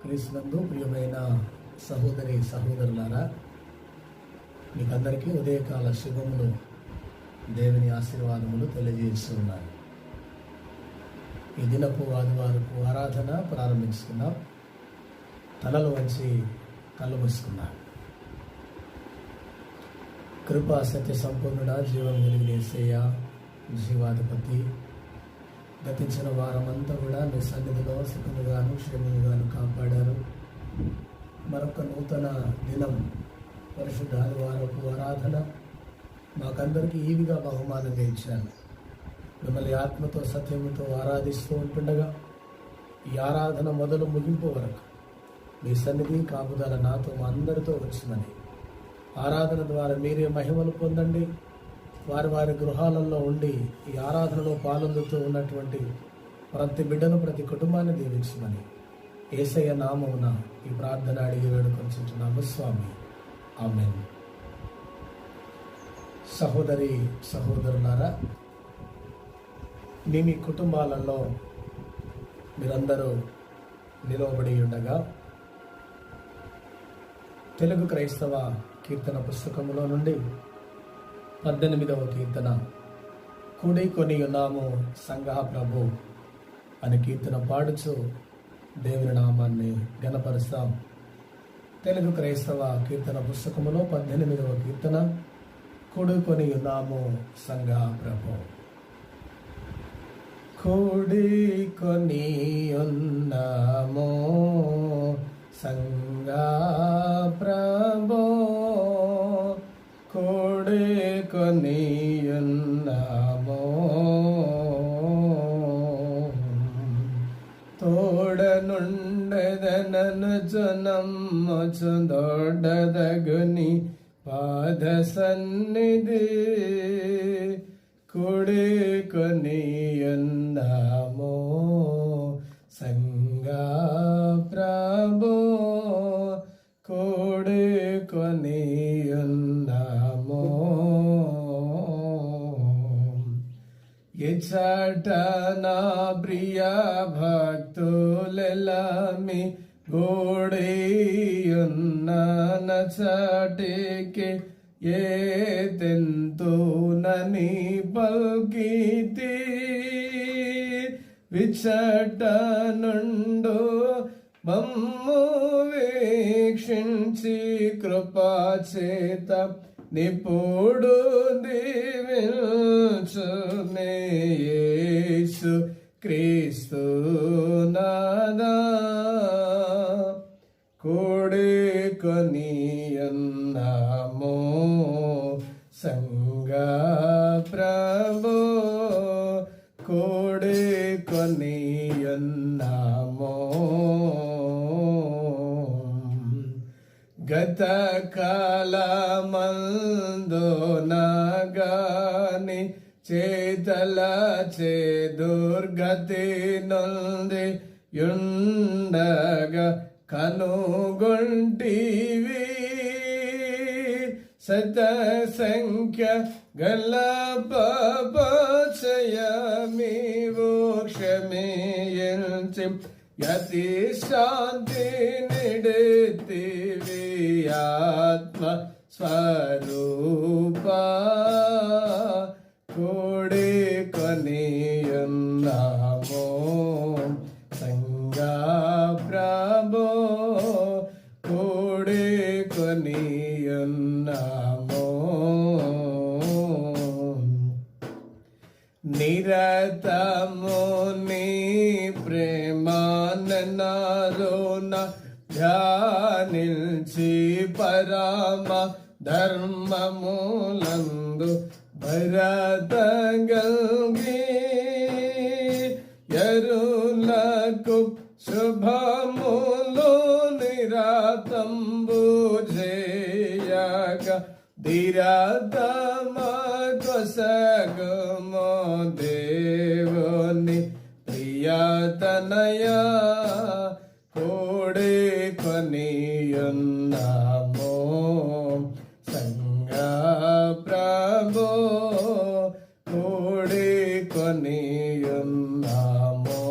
క్రీస్తునందు ప్రియమైన సహోదరి సహోదరులారా, మీకందరికీ ఉదయకాల శుభములు, దేవుని ఆశీర్వాదములు తెలియజేస్తున్నాను. ఈ దినపు ఆదివారపు ఆరాధన ప్రారంభించుకున్నాం. తలలు వంచి కళ్ళు మూసుకున్నాం. కృపా సత్య సంపూర్ణుడ, జీవం వెలిగిన యేసయ్య, జీవాధిపతి, గతించిన వారమంతా కూడా మీ సన్నిధిలో సుఖముగాను క్షేమముగాను కాపాడారు. మరొక నూతన దినం, పరిశుద్ధ ఆదివారపు ఆరాధన మాకందరికీ ఈవిగా బహుమానంగా ఇచ్చారు. మిమ్మల్ని ఆత్మతో సత్యముతో ఆరాధిస్తూ ఉంటుండగా ఈ ఆరాధన మొదలు ముగింపు వరకు మీ సన్నిధి కాపుదల నాతో మా అందరితో వచ్చిందని, ఆరాధన ద్వారా మీరే మహిమలు పొందండి. వారి వారి గృహాలలో ఉండి ఈ ఆరాధనలో పాల్గొందుతూ ఉన్నటువంటి ప్రతి బిడ్డను, ప్రతి కుటుంబాన్ని దీవించమని యేసయ్య నామమున ఈ ప్రార్థన అడిగి వేడుకొంచున్నాము స్వామి, ఆమేన్. సహోదరి సహోదరులారా, మీ కుటుంబాలలో మీరందరూ నిలవబడి ఉండగా తెలుగు క్రైస్తవ కీర్తన పుస్తకంలో నుండి 18వ కీర్తన, కూడి కొని ఉన్నాము సంఘ ప్రభు అనే కీర్తన పాడుచు దేవుని నామాన్ని ఘనపరుస్తాం. తెలుగు క్రైస్తవ కీర్తన పుస్తకములో 18వ కీర్తన, కూడి కొని ఉన్నాము సంఘ ప్రభు. కూడి కొని ఉన్నాము సంఘ ప్రభు, కూడి కొని ఉన్నాము తోడనుండెదనను నమ్ముచు దొడ్డదగుని పాద సన్నిధి, కూడి కొని ఉన్నాము సంఘ ప్రభు, కూడి కొని ఉన్నాము. ఇచ్చట నా ప్రియ భక్తులెల్లమి గూడియున్న నచటికి ఏ తెంతునని పల్కితి, విచ్చట నుండు మమ్ము వీక్షించి కృపాచేత నిపుడు దీవించునే యేసు క్రీస్తు నాదా, కూడి కొని ఉన్నాము సంఘ ప్రభు, కూడి కొని ఉన్నాము. గత కాలమందు నాగాని చేతల చే దుర్గతి నొంది యుండగా కనుగొంటివి, శత సంఖ్య గల పాపచయమీవు క్షమించి యతి శాంతి నిడితివి ఆత్మ స్వరూప, కూడి కొని ఉన్నాము సంఘ ప్రభు, కూడి కొని ఉన్నాము. నిరతము నీ ప్రేమాననాలోన ధ్యానించి పరమ ధర్మములందు భరతగల్గి, యరులకు శుభములు నిరాతంబు జేయక, ధీరతమ కొసగమో దేవుని ప్రియతనయ, కూడి కొని ఉన్నాము సంఘ ప్రభు, కూడి కొని ఉన్నాము.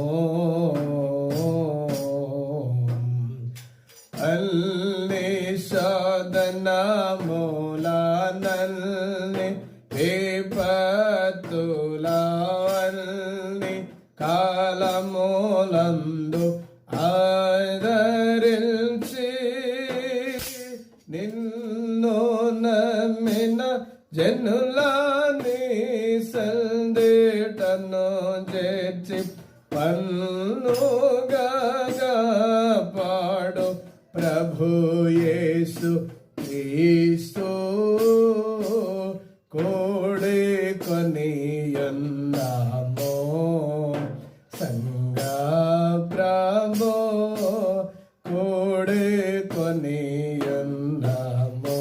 నల్ని విపత్తులవల్ని కాలములందు ఆదరించి నిన్ను నమ్మిన జనులని సందేటను చేర్చి పన్నుగా పాడు ప్రభు యేసు క్రీస్తు కోడి కొనియన్నామో సంగ ప్రభు కోడి కొనియన్నామో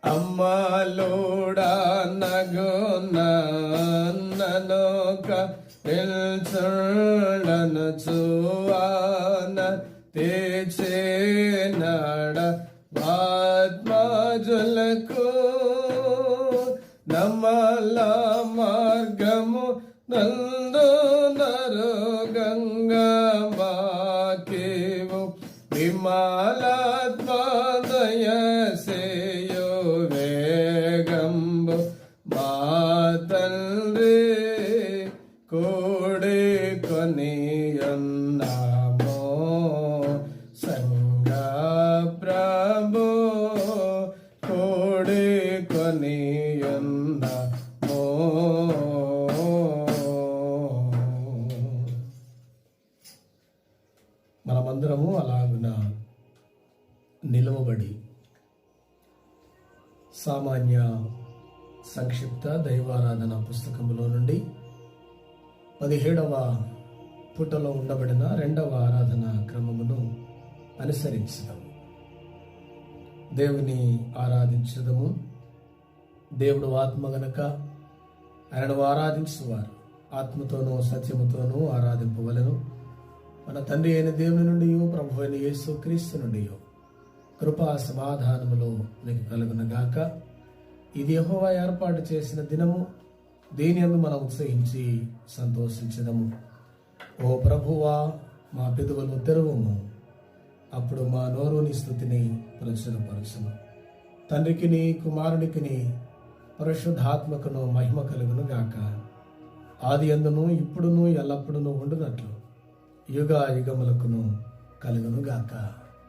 అమ్మలోడా నగునక నిల్చుండను చువాన తెచేనడ ఆత్మజులకు నమల మార్గము నందు నరు గంగా బాకేవు విమలాత్మదయ సేయో వేగంబు మా తండ్రి కోడి కొనియన్నామో సంగ ప్రభు కోడి కొనియన్నామో. మనమందరము అలాగున నిలవబడి సామాన్య సంక్షిప్త దైవారాధన పుస్తకములో నుండి 17వ పుటలో ఉండబడిన 2వ ఆరాధన క్రమమును అనుసరించదము. దేవుని ఆరాధించదము. దేవుడు ఆత్మ గనక ఆయనను ఆరాధించువారు ఆత్మతోనూ సత్యముతోనూ ఆరాధింపవలెను. మన తండ్రి అయిన దేవుని నుండి ప్రభు అయిన యేసు క్రీస్తు నుండి కృపా సమాధానములు మీకు కలుగునగాక. ఇది యెహోవా ఏర్పాటు చేసిన దినము, దీని యందు మనం ఉత్సహించి సంతోషించదము. ఓ ప్రభువా, మా పెదవులు తెరువుము, అప్పుడు మా నోరుని స్తుతిని ప్రచురపరచుము. తండ్రికిని కుమారునికిని పరిశుద్ధాత్మకును మహిమ కలుగును గాక. ఆది యందును ఇప్పుడును ఎల్లప్పుడును ఉండునట్లు యుగ యుగములకును కలుగును గాక.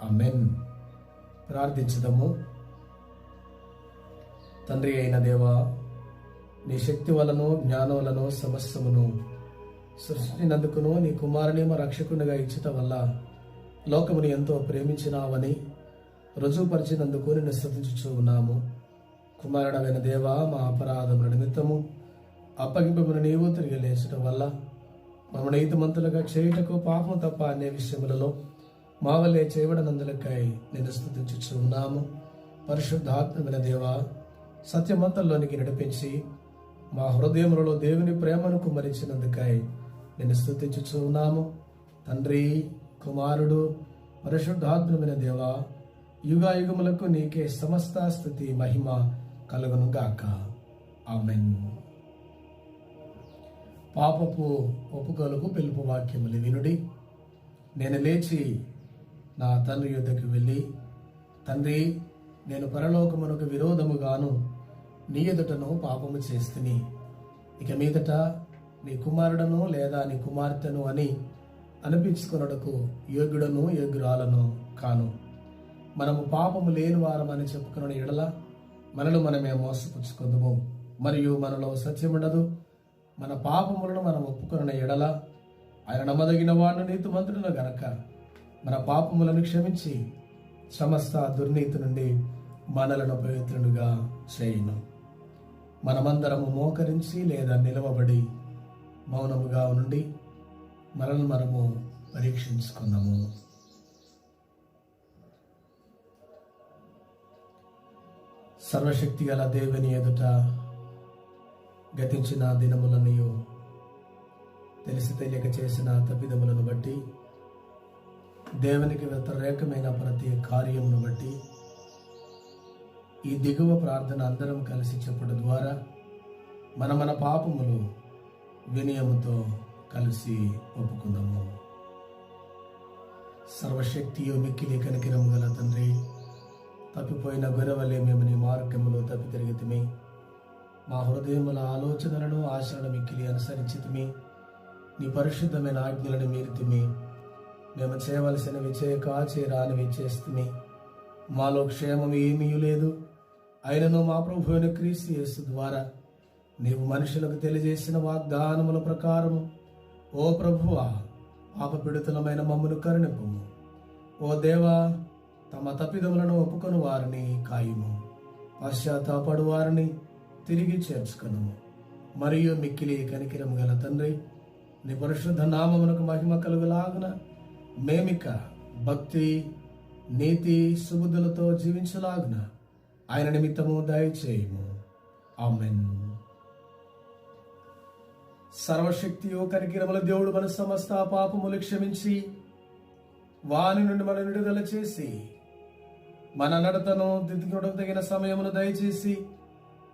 ఆమేన్. ప్రార్థించుదాము. తండ్రి అయిన దేవా, నీ శక్తి వలను జ్ఞానం వలను సమస్తమును సృష్టినందుకును నీ కుమారుని మా రక్షకునిగా ఇచ్చుట వల్ల లోకముని ఎంతో ప్రేమించినావని రుజువుపరిచినందుకు నిన్ను స్తుతించుచూ ఉన్నాము. కుమారుడమైన దేవా, మా అపరాధముల నిమిత్తము అప్పగింపబడిన నీవు తిరిగి లేచడం వల్ల మమ్మల్ని నీతిమంతులుగా చేయుటకు పాపము తప్ప అనే విషయములలో మా వల్లే చేయబడినందులకై నిన్ను స్తుతించుచూ ఉన్నాము. పరిశుద్ధాత్మైన దేవా, సత్యమంతల్లోనికి నడిపించి మా హృదయములలో దేవుని ప్రేమను కుమ్మరించినందుకై నిన్ను స్తుతించుచూ ఉన్నాము. తండ్రి, కుమారుడు, పరిశుద్ధాత్మైన దేవా, యుగాయుగములకు నీకే సమస్త స్తుతి మహిమ కలుగును గాక. ఆమేన్. పాపపు ఒప్పుకోలకు పిలుపు వాక్యములు వినుడి. నేను లేచి నా తండ్రి యుద్ధకు వెళ్ళి, తండ్రి, నేను పరలోకమునకు విరోధముగాను నీ ఎదుటను పాపము చేస్తుని, ఇక మీదట నీ కుమారుడను లేదా నీ కుమార్తెను అని అనిపించుకున్నటకు యోగ్యుడను యోగ్యురాలను కాను. మనము పాపము లేని వారమని చెప్పుకున్న ఎడల మనలో మనమే మోసపుచ్చుకుందుము, మరియు మనలో సత్యముండదు. మన పాపములను మనం ఒప్పుకున్న ఎడల ఆయన నమ్మదగిన వాడు నీతిమంతుడును గనక మన పాపములను క్షమించి సమస్త దుర్నీతి నుండి మనలను పవిత్రులుగా చేయును. మనమందరము మోకరించి లేదా నిలవబడి మౌనముగా ఉండి మనల్ని మనము పరీక్షించుకున్నాము. సర్వశక్తి గల దేవుని ఎదుట గతించిన దినములను తెలిసి తెలియక చేసిన తప్పిదములను బట్టి, దేవునికి వ్యతిరేకమైన ప్రతి కార్యమును బట్టి ఈ దిగువ ప్రార్థన అందరం కలిసి చెప్పడం ద్వారా మన పాపములు వినయముతో కలిసి ఒప్పుకుందాము. సర్వశక్తియు మిక్కిలి కనికరము గల తండ్రి, తప్పిపోయిన గొర్రెవలే మేము నీ మార్గములో తప్పి తిరిగితిమి. మా హృదయముల ఆలోచనలను ఆశలను మిక్కిలి అనుసరించితిమి. నీ పరిశుద్ధమైన ఆజ్ఞలను మీరితిమి. మేము చేయవలసినవి చేయక చేయరానివి చేస్తుమి. మాలో క్షేమం ఏమీ లేదు. అయినను మా ప్రభు అయిన క్రీస్తు యేసు ద్వారా నీవు మనుషులకు తెలియజేసిన వాగ్దానముల ప్రకారము ఓ ప్రభువా, పాపపీడితులమైన మమ్మను కరుణింపుము. ఓ దేవా, తమ తప్పిదములను ఒప్పుకొని వారిని కాయుము. పశ్చాత్తాపడు వారిని తిరిగి చేర్చుకొను. మరియు మిక్కిలి కనికిరము గల తండ్రి, నీ పరిశుద్ధ నామమునకు మహిమ కలుగులాగున మేమిక భక్తి, నీతి, సుబుద్ధులతో జీవించలాగున ఆయన నిమిత్తము దయచేయము. ఆమెన్. సర్వశక్తియు కనికిరముల దేవుడు మన సమస్త పాపములు క్షమించి వాని నుండి మన విడుదల చేసి మన నడతను దిద్దుకొనకు తగిన సమయమును దయచేసి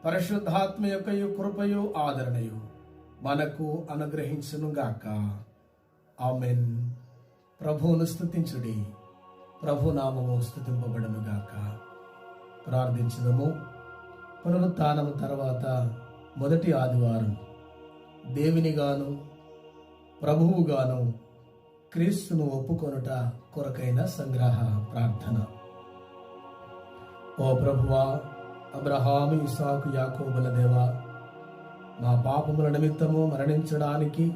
పరిశుద్ధాత్మ యొక్క కృపయు ఆదరణయు మనకు అనుగ్రహించునుగాక. ఆమెన్. ప్రభువును స్తుతించుడి. ప్రభు నామము స్తుతింపబడునుగాక. ప్రార్థించుదము. పునరుత్థానము తర్వాత మొదటి ఆదివారం దేవునిగాను ప్రభువుగాను క్రీస్తును ఒప్పుకొనుట కొరకైన సంగ్రహ ప్రార్థన. ఓ ప్రభువా, అబ్రహాము, ఇస్సాకు, యాకోబుల దేవా, మా పాపముల నిమిత్తము మరణించడానికి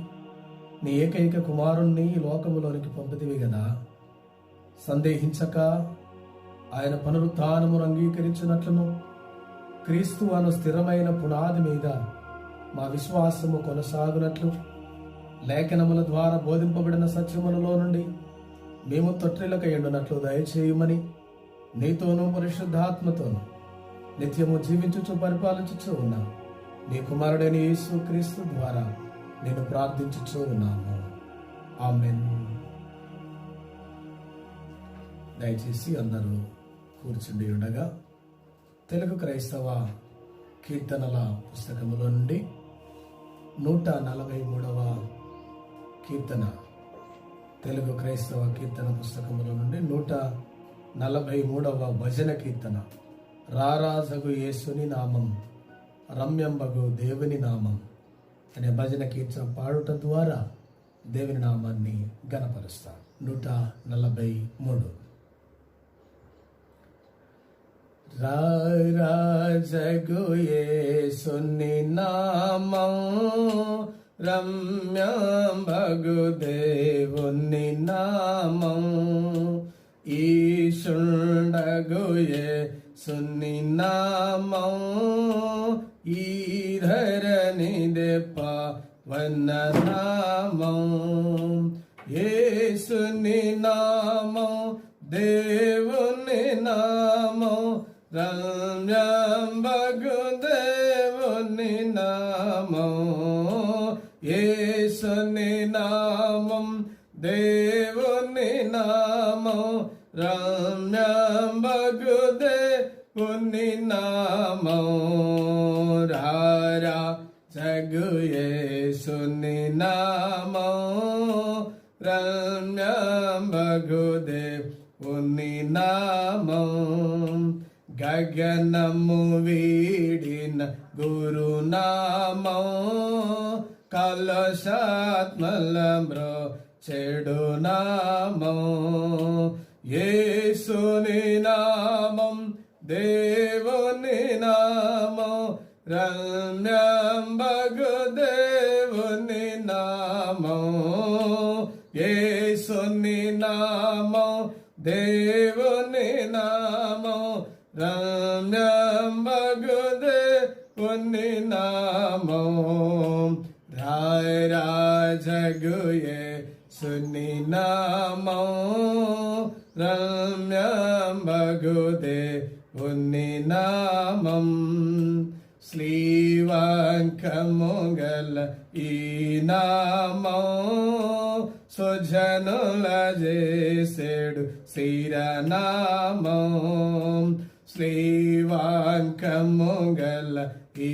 నీ ఏకైక కుమారుణ్ణి లోకములోనికి పంపితివి గదా. సందేహించక ఆయన పునరుత్థానమును అంగీకరించినట్లును క్రీస్తు అను స్థిరమైన పునాది మీద మా విశ్వాసము కొనసాగునట్లు లేఖనముల ద్వారా బోధింపబడిన సత్యములలో నుండి మేము తొట్టిల్లక ఎండునట్లు దయచేయమని నీతోనూ పరిశుద్ధాత్మతోనూ నిత్యము జీవించుచు పరిపాలించుచూ ఉన్నాం నీ కుమారుడైన యేసు క్రీస్తు ద్వారా నేను ప్రార్థించుచూ ఉన్నాము. ఆమెన్. దయచేసి అందరూ కూర్చుండి ఉండగా తెలుగు క్రైస్తవ కీర్తనల పుస్తకములో నుండి 143వ కీర్తన, తెలుగు క్రైస్తవ కీర్తన పుస్తకములో నుండి 143వ భజన కీర్తన, రారాజగు యేసుని నామం రమ్యంబగు దేవుని నామం అనే భజన కీర్తన పాడుట ద్వారా దేవుని నామాన్ని గణపరుస్తాం. 143. రారాజగు యేసుని నామం రమ్యంబగు దేవుని నామం ఈశుండగు యేసుని నామం ఈ ధరణి పావన నామం యేసుని నామం దేవుని నామం రమ్యంబగు దేవుని నామం యేసుని నామం దేవుని నామం రమ్యంబగు దేవుని నామం రారాజగు యేసుని నామం రమ్యంబగు దేవుని నామం గగనము వీడిన గురునామం కలశాత్మల చెడు నామం యేసుని నామం దేవుని నామం రమ్యంబగు దేవుని నామం యేసుని నామం దేవుని నామం రమ్యంబగు దేవుని నామం రారాజగు యేసుని నామం రమ్యంబగు దేవుని నామం శ్రీవాంకము గల ఈ నామం సుజనుల చేసేడు శిరనామం శ్రీవాంకము గల ఈ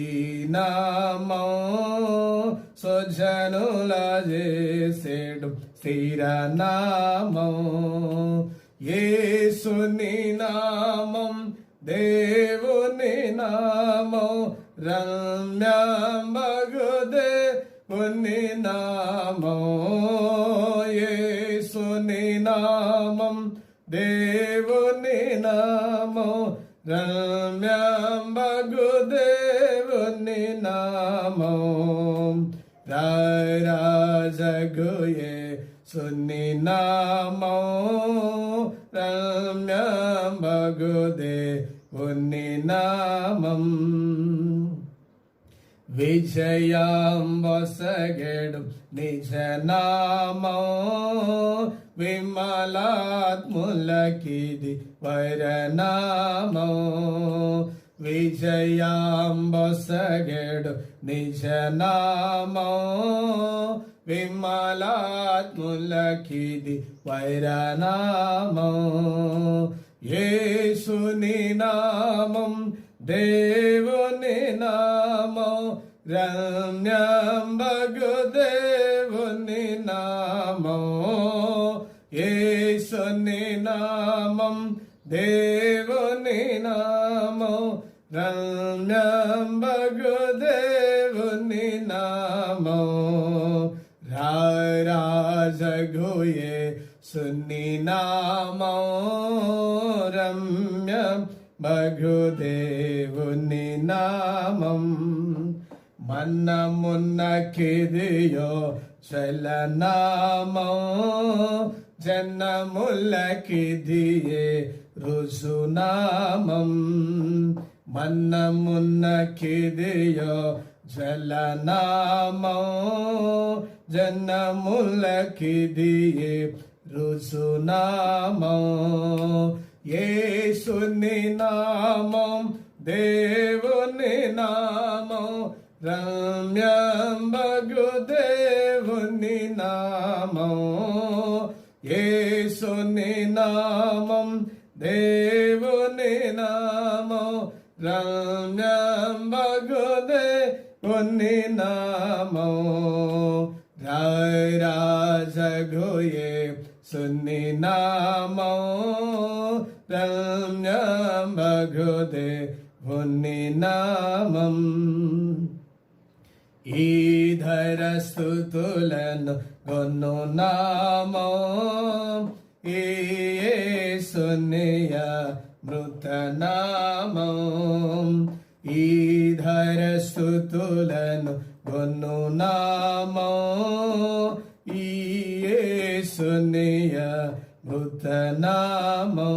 నామం సుజనుల చేసేడు శిరనామం యేసుని నామం దేవుని నామం రమ్యంబగు దేవుని నామం. యేసుని నామం దేవుని నామం రమ్యంబగు దేవుని నామం. రాజగు యేసుని నామం రమ్యంబగు దేవుని నామం. విజయం వసగెడు నిజ నామం విమలాత్ములకిది వరనామం. విజయం వసగెడు నిజ నామం విమలాత్ములకిది వైరనామం. యేసుని నామం దేవుని నామం రమ్యంబగు దేవుని నామం. యేసుని నామం దేవుని నామం రమ్యంబగు దేవుని నామం. రాజగు యేసుని నామం రమ్యంబగు దేవుని నామం. మనమున్నకిదియో చలనామం జనములకిదియే రుజునామం. మనమున్నకిదియో జలనామం జనములకిదియే రుజునామం. యేసుని నామం దేవుని నామం రమ్యంబగు దేవుని నామం. యేసుని నామం దేవుని నామం రమ్యంబగు దేవుని నామం. రాజగు యేసుని నామం రమ్యంబగు దేవుని నామం. ఈధర స్తుతులను గొను నామం యేసునియ మృతనామం. ఈధర స్తుతులను గొను నామం యేసునియ మృతనామం.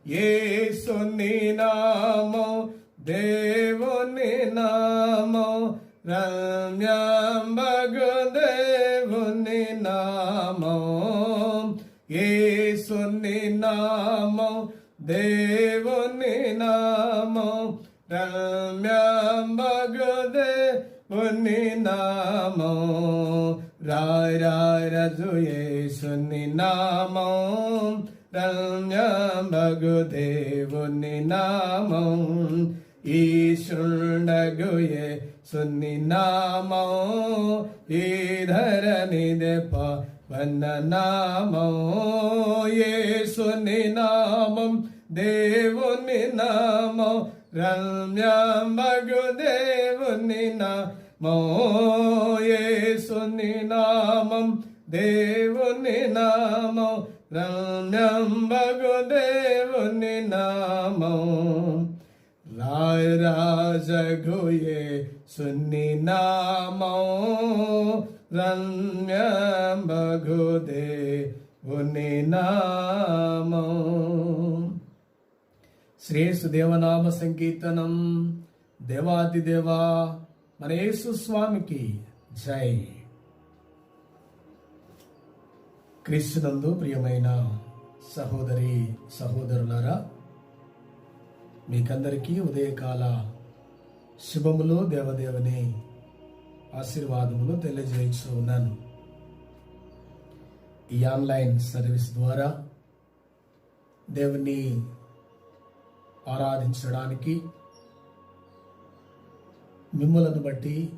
యేసుని నామం దేవుని నామం రమ్యంబగు దేవుని నామం. యేసుని నామం దేవుని నామం రమ్యంబగు దేవుని నామం. రాజు యేసుని నామం రమ్యంబగు దేవుని నామం. ఈశుండగు యేసుని నామం ఈధరణిదే పవన నామం. యేసుని నామం దేవుని నామం రమ్యంబగు దేవుని నామం. యేసుని నామం దేవుని నామం రమ్యంబగు దేవుని నామం. రాజగు యేసుని నామం రమ్యంబగు దేవుని నామం. శ్రేయస్సు దేవనామ సంకీర్తనం. దేవాది దేవా మన యేసు స్వామికి జై. క్రీస్తునందు ప్రియమైన సహోదరి సహోదరులారా, మీకందరికీ ఉదయకాల శుభములు దేవదేవుని ఆశీర్వాదములు తెలియజేస్తూ ఉన్నాను. ఈ ఆన్లైన్ సర్వీస్ ద్వారా దేవుని ఆరాధించడానికి మిమ్ములను బట్టి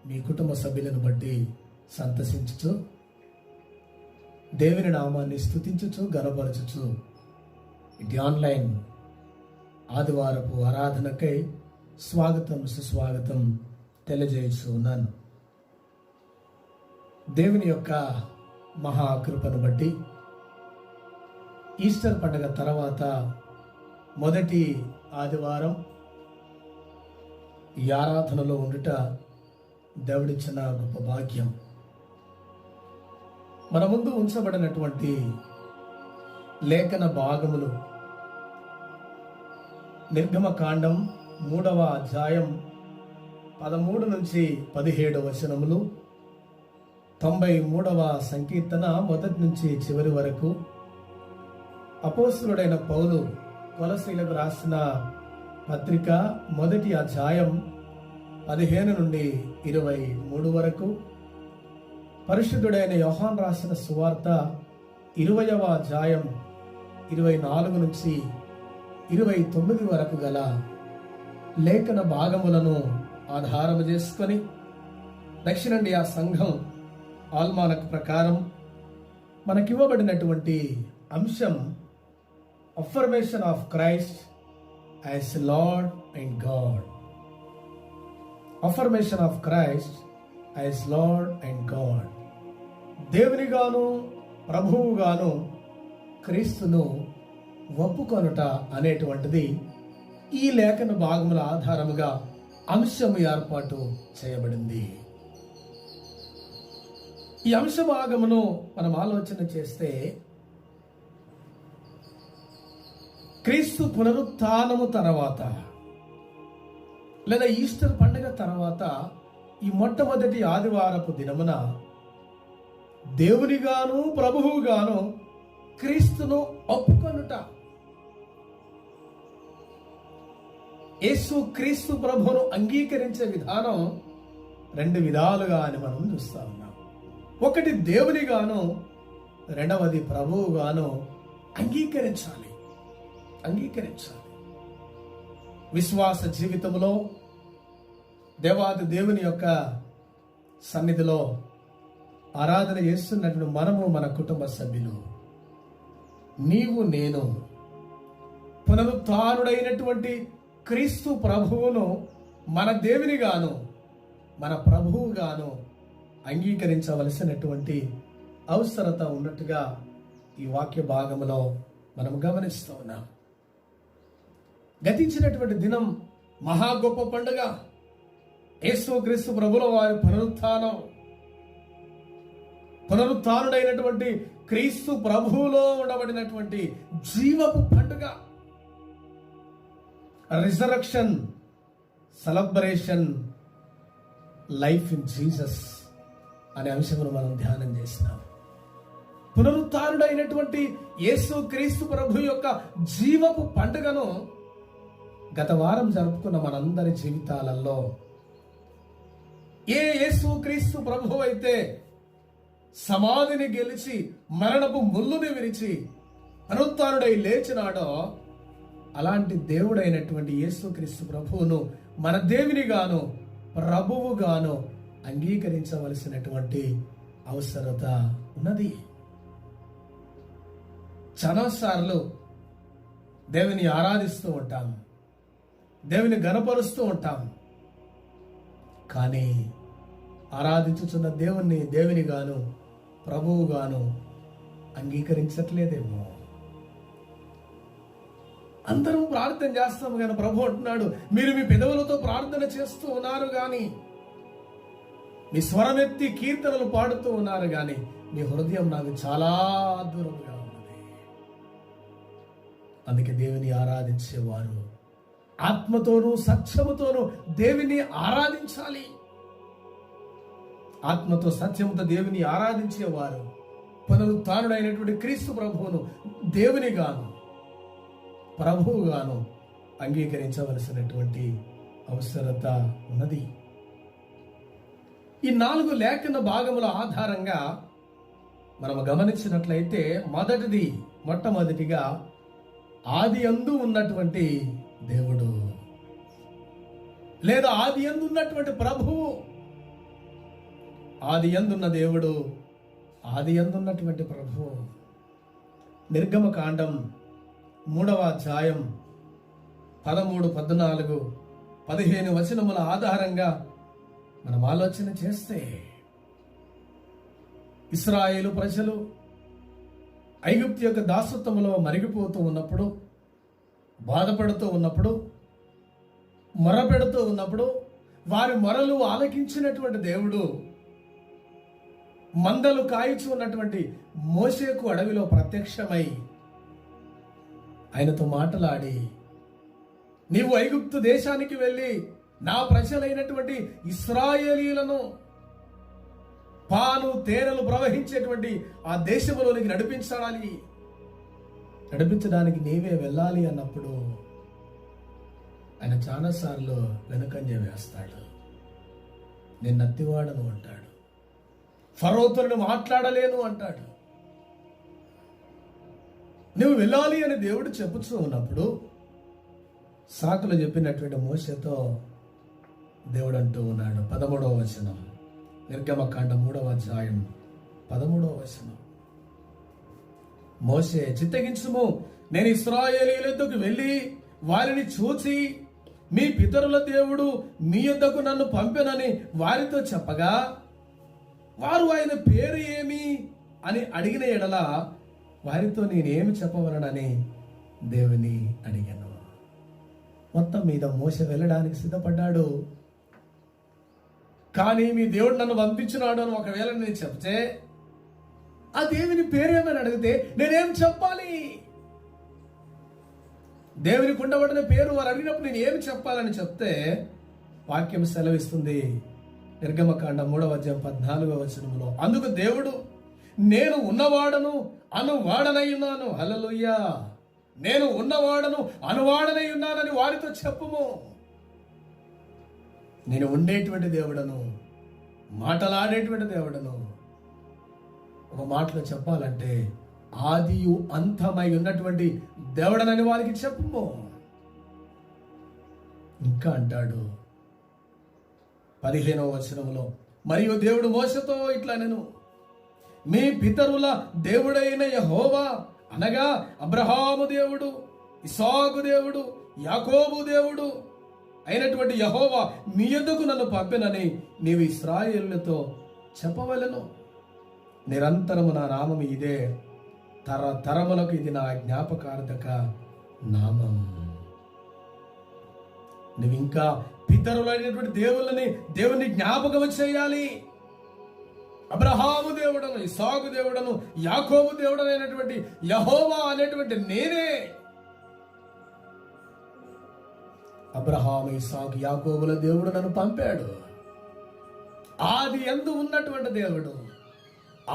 మీ కుటుంబ సభ్యులను బట్టి సంతసించుతూ దేవుని నామాన్ని స్తుతించుచు గనపరచుచు ఇటు ఆన్లైన్ ఆదివారపు ఆరాధనకై స్వాగతం సుస్వాగతం తెలియజేస్తూ ఉన్నాను. దేవుని యొక్క మహాకృపను బట్టి ఈస్టర్ పండుగ తర్వాత మొదటి ఆదివారం ఈ ఆరాధనలో ఉండుట దేవుడిచ్చిన గొప్ప భాగ్యం. మన ముందు ఉంచబడినటువంటి లేఖన భాగములు నిర్గమకాండం 3వ అధ్యాయం 13 నుంచి 17 వచనములు, 93వ సంకీర్తన 1 నుంచి చివరి వరకు, అపోస్తలుడైన పౌలు కొలసీలకు రాసిన పత్రిక 1వ అధ్యాయం 15 నుండి 23 వరకు, పరిశుద్ధుడైన యోహాను రాసిన సువార్త 20వ అధ్యాయం 24 నుంచి 29 వరకు గల లేఖన భాగములను ఆధారము చేసుకొని దక్షిణ ఇండియా సంఘం ఆల్మానక్ ప్రకారం మనకివ్వబడినటువంటి అంశం affirmation of Christ as Lord and God. Affirmation of Christ as Lord and God. దేవునిగాను ప్రభువుగాను క్రీస్తును ఒప్పుకొనుట అనేటువంటిది ఈ లేఖన భాగముల ఆధారముగా అంశము ఏర్పాటు చేయబడింది. ఈ అంశ భాగమును మనం ఆలోచన చేస్తే క్రీస్తు పునరుత్థానము తర్వాత లేదా ఈస్టర్ పండుగ తర్వాత ఈ మొట్టమొదటి ఆదివారపు దినమున దేవునిగాను ప్రభువుగాను క్రీస్తును ఒప్పుకొనుట, యేసు క్రీస్తు ప్రభువును అంగీకరించే విధానం 2 విధాలుగా అని మనం చూస్తా ఉన్నాం. ఒకటి దేవునిగాను, రెండవది ప్రభువుగాను అంగీకరించాలి. విశ్వాస జీవితంలో దేవాది దేవుని యొక్క సన్నిధిలో ఆరాధన చేస్తున్నటువంటి మనము, మన కుటుంబ సభ్యులు, నీవు నేను పునరుత్థానుడైనటువంటి క్రీస్తు ప్రభువును మన దేవునిగాను మన ప్రభువుగాను అంగీకరించవలసినటువంటి అవసరత ఉన్నట్టుగా ఈ వాక్య భాగంలో మనం గమనిస్తూ ఉన్నాం. గతించినటువంటి దినం మహా గొప్ప పండుగ, యేసు క్రీస్తు ప్రభుల వారి పునరుత్థానుడైనటువంటి క్రీస్తు ప్రభువులో ఉండబడినటువంటి జీవపు పండుగ, resurrection celebration, life in Jesus అనే అంశమును మనం ధ్యానం చేసినాం. పునరుత్థానుడైనటువంటి యేసు క్రీస్తు ప్రభు యొక్క జీవపు పండుగను గత వారం జరుపుకున్న మనందరి జీవితాలలో ఏ యేసు క్రీస్తు ప్రభు అయితే సమాధిని గెలిచి మరణపు ముల్లుని విరిచి పునరుత్థానుడై లేచినాడో అలాంటి దేవుడైనటువంటి యేసుక్రీస్తు ప్రభువును మన దేవునిగాను ప్రభువుగాను అంగీకరించవలసినటువంటి అవసరత ఉన్నది. చాలాసార్లు దేవుని ఆరాధిస్తూ ఉంటాం, దేవుని గణపరుస్తూ ఉంటాం, కానీ ఆరాధించుచున్న దేవుణ్ణి దేవునిగాను ప్రభువుగాను అంగీకరించట్లేదేమో. అందరం ప్రార్థన చేస్తాము కానీ ప్రభు అంటున్నాడు, మీరు మీ పెదవులతో ప్రార్థన చేస్తూ ఉన్నారు కానీ, మీ స్వరమెత్తి కీర్తనలు పాడుతూ ఉన్నారు కానీ మీ హృదయం నాకు చాలా దూరంగా ఉన్నది. అందుకే దేవుని ఆరాధించేవారు ఆత్మతోనూ సత్యముతోనూ దేవుని ఆరాధించాలి. ఆత్మతో సత్యముతో దేవుని ఆరాధించేవారు పునరుత్థానుడైనటువంటి క్రీస్తు ప్రభువును దేవునిగాను ప్రభువుగాను అంగీకరించవలసినటువంటి అవసరత ఉన్నది. ఈ 4 లేఖన భాగముల ఆధారంగా మనం గమనించినట్లయితే మొట్టమొదటిగా ఆది యందు ఉన్నటువంటి దేవుడు లేదా ఆది యందు ఉన్నటువంటి ప్రభువు. ఆది యందున్న దేవుడు ఆది యందున్నటువంటి ప్రభు. నిర్గమకాండం 3వ అధ్యాయం 13, 14, 15 వచనముల ఆధారంగా మనం ఆలోచన చేస్తే, ఇశ్రాయేలు ప్రజలు ఐగుప్తు యొక్క దాసత్వములో మరిగిపోతూ ఉన్నప్పుడు, బాధపడుతూ ఉన్నప్పుడు, మొరపెడుతూ ఉన్నప్పుడు, వారి మొరలు ఆలకించినటువంటి దేవుడు మందలు కాయిచు ఉన్నటువంటి మోషేకు అడవిలో ప్రత్యక్షమై ఆయనతో మాట్లాడి, నీవు ఐగుప్తు దేశానికి వెళ్ళి నా ప్రజలైనటువంటి ఇశ్రాయేలీలను పాలు తేనెలు ప్రవహించేటువంటి ఆ దేశంలోనికి నడిపించడానికి నీవే వెళ్ళాలి అన్నప్పుడు ఆయన చాలాసార్లు వెనుకంజ వేస్తాడు. నేను నత్తివాడను అంటాడు. ఫరోతో మాట్లాడలేను అంటాడు. నువ్వు వెళ్ళాలి అని దేవుడు చెప్పుతూ ఉన్నప్పుడు సాకులు చెప్పినటువంటి మోషేతో దేవుడు అంటూ ఉన్నాడు. 13వ వచనం, నిర్గమకాండం 3వ అధ్యాయం 13వ వచనం. మోషే, చిత్తగించుము, నేను ఇశ్రాయేలీయుల యొద్దకు వెళ్ళి వారిని చూచి మీ పితరుల దేవుడు మీ యొద్దకు నన్ను పంపెనని వారితో చెప్పగా, వారు ఆయన పేరు ఏమి అని అడిగిన ఎడల వారితో నేనేమి చెప్పవలనని దేవుని అడిగాను. మొత్తం మీద మోషే వెళ్ళడానికి సిద్ధపడ్డాడు. కానీ మీ దేవుడు నన్ను పంపించినాడు అని ఒకవేళ నేను చెప్తే, ఆ దేవుని పేరేమని అడిగితే నేనేం చెప్పాలి? దేవునికి ఉండబడిన పేరు వారు అడిగినప్పుడు నేను ఏమి చెప్పాలని చెప్తే వాక్యం సెలవిస్తుంది. నిర్గమకాండం 3వ అధ్యాయం 14వ వచనంలో, అందుకు దేవుడు, నేను ఉన్నవాడను అనువాడనై ఉన్నాను. హల్లెలూయా. నేను ఉన్నవాడను అనువాడనై ఉన్నానని వారితో చెప్పుము. నేను ఉండేటువంటి దేవుడను, మాటలాడేటువంటి దేవుడను. ఒక మాటలో చెప్పాలంటే ఆదియు అంతమై ఉన్నటువంటి దేవుడనని వారికి చెప్పుము. ఇంకా అంటాడు 15వ వచనంలో, మరియు దేవుడు మోషేతో ఇట్లా నేను, మీ పితరుల దేవుడైన యెహోవా అనగా అబ్రహాము దేవుడు, ఇస్సాకు దేవుడు, యాకోబు దేవుడు అయినటువంటి యెహోవా మీ యొద్దకు నన్ను పంపెనని నీవు ఇశ్రాయేలులతో చెప్పవలెను. నిరంతరము నా నామం ఇదే, తరములకు ఇది నా జ్ఞాపకార్థక నామం. నువ్వు ఇంకా పితరులైనటువంటి దేవుని జ్ఞాపకం చేయాలి. అబ్రహాము దేవుడను, ఇస్సాకు దేవుడను, యాకోబు దేవుడను అయినటువంటి యెహోవా అనేటువంటి నేనే. అబ్రహాము, ఇస్సాకు, యాకోబుల దేవుడు నన్ను పంపాడు. ఆది యందు ఉన్నటువంటి దేవుడు,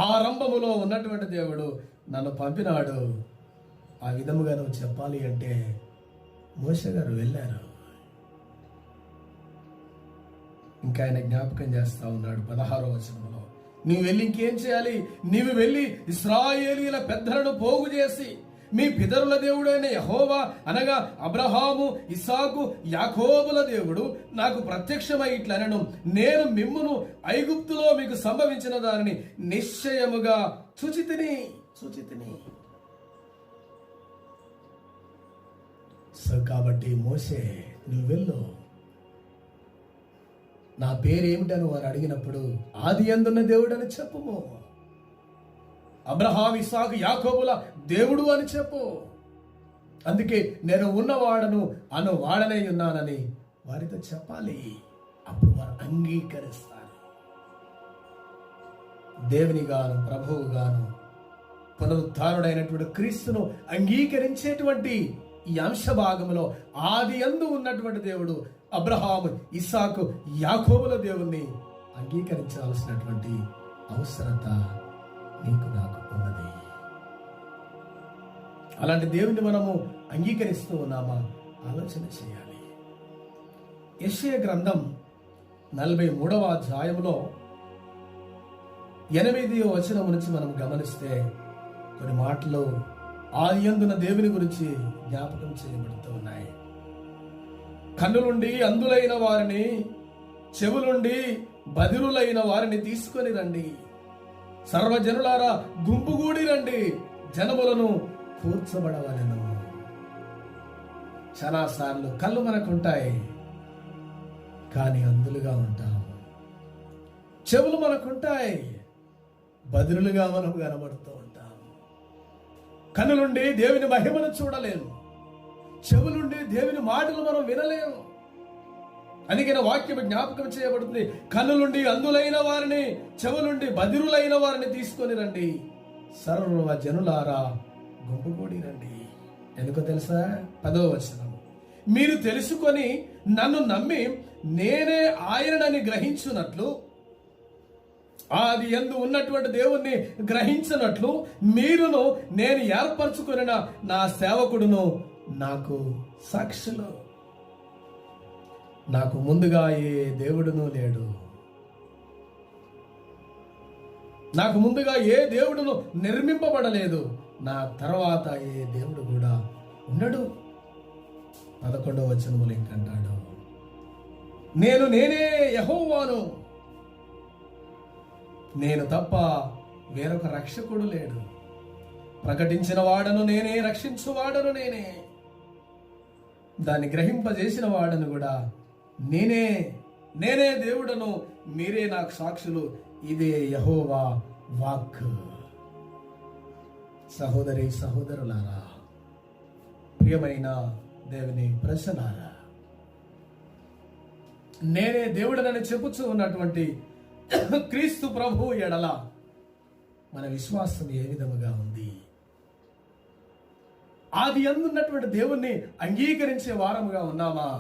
ఆరంభములో ఉన్నటువంటి దేవుడు నన్ను పంపినాడు. ఆ విధముగా నువ్వు చెప్పాలి అంటే మోషే గారు వెళ్ళారు. ఇంకా ఆయన జ్ఞాపకం చేస్తా ఉన్నాడు 16వ వచనంలో, నీవు వెళ్ళి ఇంకేం చేయాలి? నీవు వెళ్ళి ఇశ్రాయేలీయుల పెద్దలను పోగు చేసి మీ పితరుల దేవుడైన యెహోవా అనగా అబ్రహాము, ఇస్సాకు, యాకోబుల దేవుడు నాకు ప్రత్యక్షమై ఇట్లనెను, నేను మిమ్మును ఐగుప్తులో మీకు సంభవించిన దానిని నిశ్చయముగా చూచితిని. సో కాబట్టి మోషే, నువ్వు వెళ్ళు, నా పేరేమిటని వారు అడిగినప్పుడు ఆది యందున్న దేవుడు అని చెప్పుము. అబ్రహాం, ఇస్సాకు, యాకోబుల దేవుడు అని చెప్పు. అందుకే నేను ఉన్నవాడను వాడనై ఉన్నానని వారితో చెప్పాలి. అప్పుడు వారు అంగీకరిస్తారు. దేవుని గాను, ప్రభువు గాను, పునరుద్ధారుడైనటువంటి క్రీస్తును అంగీకరించేటువంటి ఈ అంశ భాగంలో ఆది యందు ఉన్నటువంటి దేవుడు అబ్రహాము, ఇస్సాకు, యాకోబుల దేవుణ్ణి అంగీకరించాల్సినటువంటి అవసరత నీకు నాకు ఉన్నది. అలాంటి దేవుణ్ణి మనము అంగీకరిస్తూ ఉన్నామా? ఆలోచన చేయాలి. యెషయా గ్రంథం 43వ అధ్యాయంలో 8వ వచనం నుంచి మనం గమనిస్తే కొన్ని మాటలు ఆది యందున్న దేవుని గురించి జ్ఞాపకం చేయబడుతూ ఉన్నాయి. కన్నులుండి అందులైన వారిని, చెవులుండి బదిరులైన వారిని తీసుకొని రండి. సర్వజనులారా గుంపుగూడి రండి, జనములను కూర్చబడవలెను. చాలాసార్లు కళ్ళు మనకుంటాయి, కానీ అందులుగా ఉంటాము. చెవులు మనకుంటాయి, బదులుగా మనం కనబడుతూ ఉంటాము. కన్నులుండి దేవుని మహిమను చూడలేము, చెవులుండి దేవుని మాటలు మనం వినలేము. అందుకని వాక్యం జ్ఞాపకం చేయబడుతుంది, కన్నులుండి అందులైన వారిని, చెవులుండి బదిరులైన వారిని తీసుకొని రండి, సర్వ జనులారా గుంపుగూడి రండి. ఎందుకో తెలుసా? 10వ వచనం, మీరు తెలుసుకొని నన్ను నమ్మి నేనే ఆయనని గ్రహించున్నట్లు, ఆది యందు ఉన్నటువంటి దేవుణ్ణి గ్రహించినట్లు మీరును నేను ఏర్పరచుకున్న నా సేవకుడును నాకు సాక్షులు. నాకు ముందుగా ఏ దేవుడును లేడు, నాకు ముందుగా ఏ దేవుడును నిర్మింపబడలేదు, నా తర్వాత ఏ దేవుడు కూడా ఉండడు. 11వ వచనములు ఇంకంటాడు, నేనే యెహోవాను, నేను తప్ప వేరొక రక్షకుడు లేడు. ప్రకటించిన వాడను నేనే, రక్షించువాడను నేనే, దాన్ని గ్రహింపజేసిన వాడను కూడా నేనే దేవుడను, మీరే నాకు సాక్షులు. ఇదే యెహోవా వాక్. సహోదరి సహోదరులారా, ప్రియమైన దేవుని ప్రజలారా, నేనే దేవుడనని చెప్పుచూ ఉన్నటువంటి క్రీస్తు ప్రభు ఎడల మన విశ్వాసం ఏ విధముగా ఉంది? ఆది అందున్నటువంటి దేవుణ్ణి అంగీకరించే వారముగా ఉన్నామా?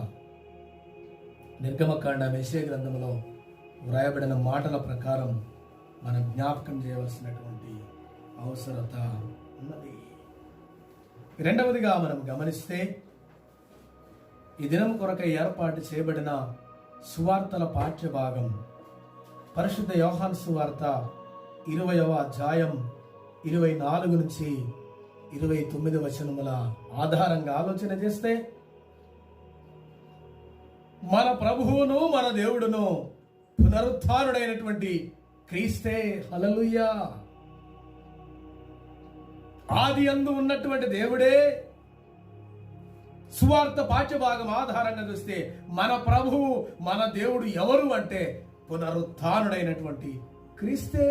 నిర్గమకాండ మెషే గ్రంథంలో వ్రాయబడిన మాటల ప్రకారం మనం జ్ఞాపకం చేయవలసినటువంటి అవసరత ఉన్నది. రెండవదిగా మనం గమనిస్తే, ఈ దినం కొరకై ఏర్పాటు చేయబడిన సువార్తల పాఠ్య భాగం పరిశుద్ధ యోహాను సువార్త 20వ అధ్యాయం 24 నుంచి 29 వచనముల ఆధారంగా ఆలోచన చేస్తే, మన ప్రభువును మన దేవుడును పునరుత్థానుడైనటువంటి క్రీస్తే. హల్లెలూయా! ఆది యందు ఉన్నటువంటి దేవుడే. సువార్త పాఠ్యభాగం ఆధారంగా చూస్తే మన ప్రభువు మన దేవుడు ఎవరు అంటే పునరుత్థానుడైనటువంటి క్రీస్తే.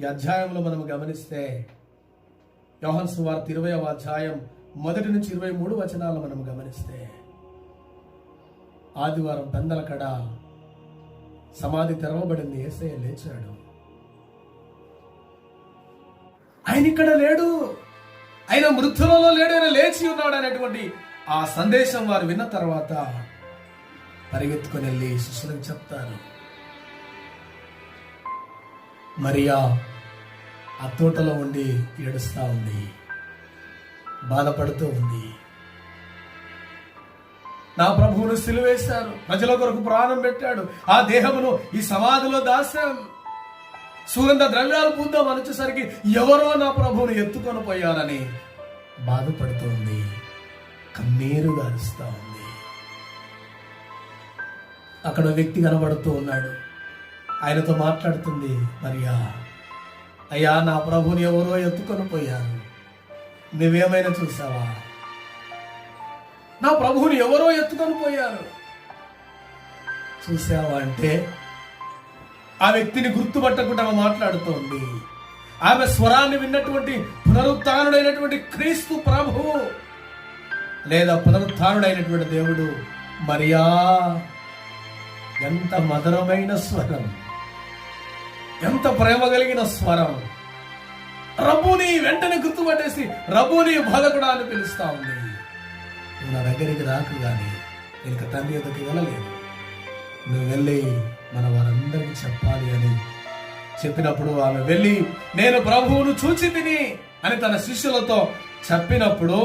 ఈ అధ్యాయంలో మనం గమనిస్తే, యోహాను సువార్త 20వ అధ్యాయం 1 నుంచి 23 వచనాలు మనం గమనిస్తే, ఆదివారం పెందల కడ సమాధి తెరవబడింది, యేసయ్య లేచాడు. ఆయన ఇక్కడ లేడు, ఆయన మృతులలో లేడు, ఆయన లేచి ఉన్నాడు అనేటువంటి ఆ సందేశం వారు విన్న తర్వాత పరిగెత్తుకొని వెళ్ళి శిష్యులకు చెప్తారు. మరియా ఆ తోటలో ఉండి ఏడుస్తా ఉంది, బాధపడుతూ ఉంది. నా ప్రభువును సిలువేశారు, ప్రజల కొరకు ప్రాణం పెట్టాడు, ఆ దేహమును ఈ సమాధిలో దాశాం, సుగంధ ద్రవ్యాలు పూద్దాం అనేసరికి ఎవరో నా ప్రభువును ఎత్తుకొని పోయారని బాధపడుతోంది, కన్నీరు గారుస్తా ఉంది. అక్కడ వ్యక్తి కనబడుతూ ఉన్నాడు, ఆయనతో మాట్లాడుతుంది మరియా, అయ్యా నా ప్రభువుని ఎవరో ఎత్తుకొని పోయారు, నువ్వేమైనా చూసావా? నా ప్రభువుని ఎవరో ఎత్తుకొని పోయారు, చూసావా అంటే ఆ వ్యక్తిని గుర్తుపట్టకుండా మాట్లాడుతోంది. ఆమె స్వరాన్ని విన్నటువంటి పునరుత్థానుడైనటువంటి క్రీస్తు ప్రభువు లేదా పునరుత్థానుడైనటువంటి దేవుడు. మరియా, ఎంత మధురమైన స్వరం, ఎంత ప్రేమ కలిగిన స్వరం. రబ్బుని వెంటనే గుర్తుపట్టేసి రబ్బుని బోధకుడా అని పిలుస్తా ఉంది. నువ్వు నా దగ్గరికి రాకు గాని నేను తండ్రి ఎదుటికి వెళ్ళలేదు, నువ్వు వెళ్ళి మన వారందరికీ చెప్పాలి అని చెప్పినప్పుడు ఆమె వెళ్ళి నేను ప్రభువును చూచి తిని అని తన శిష్యులతో చెప్పినప్పుడు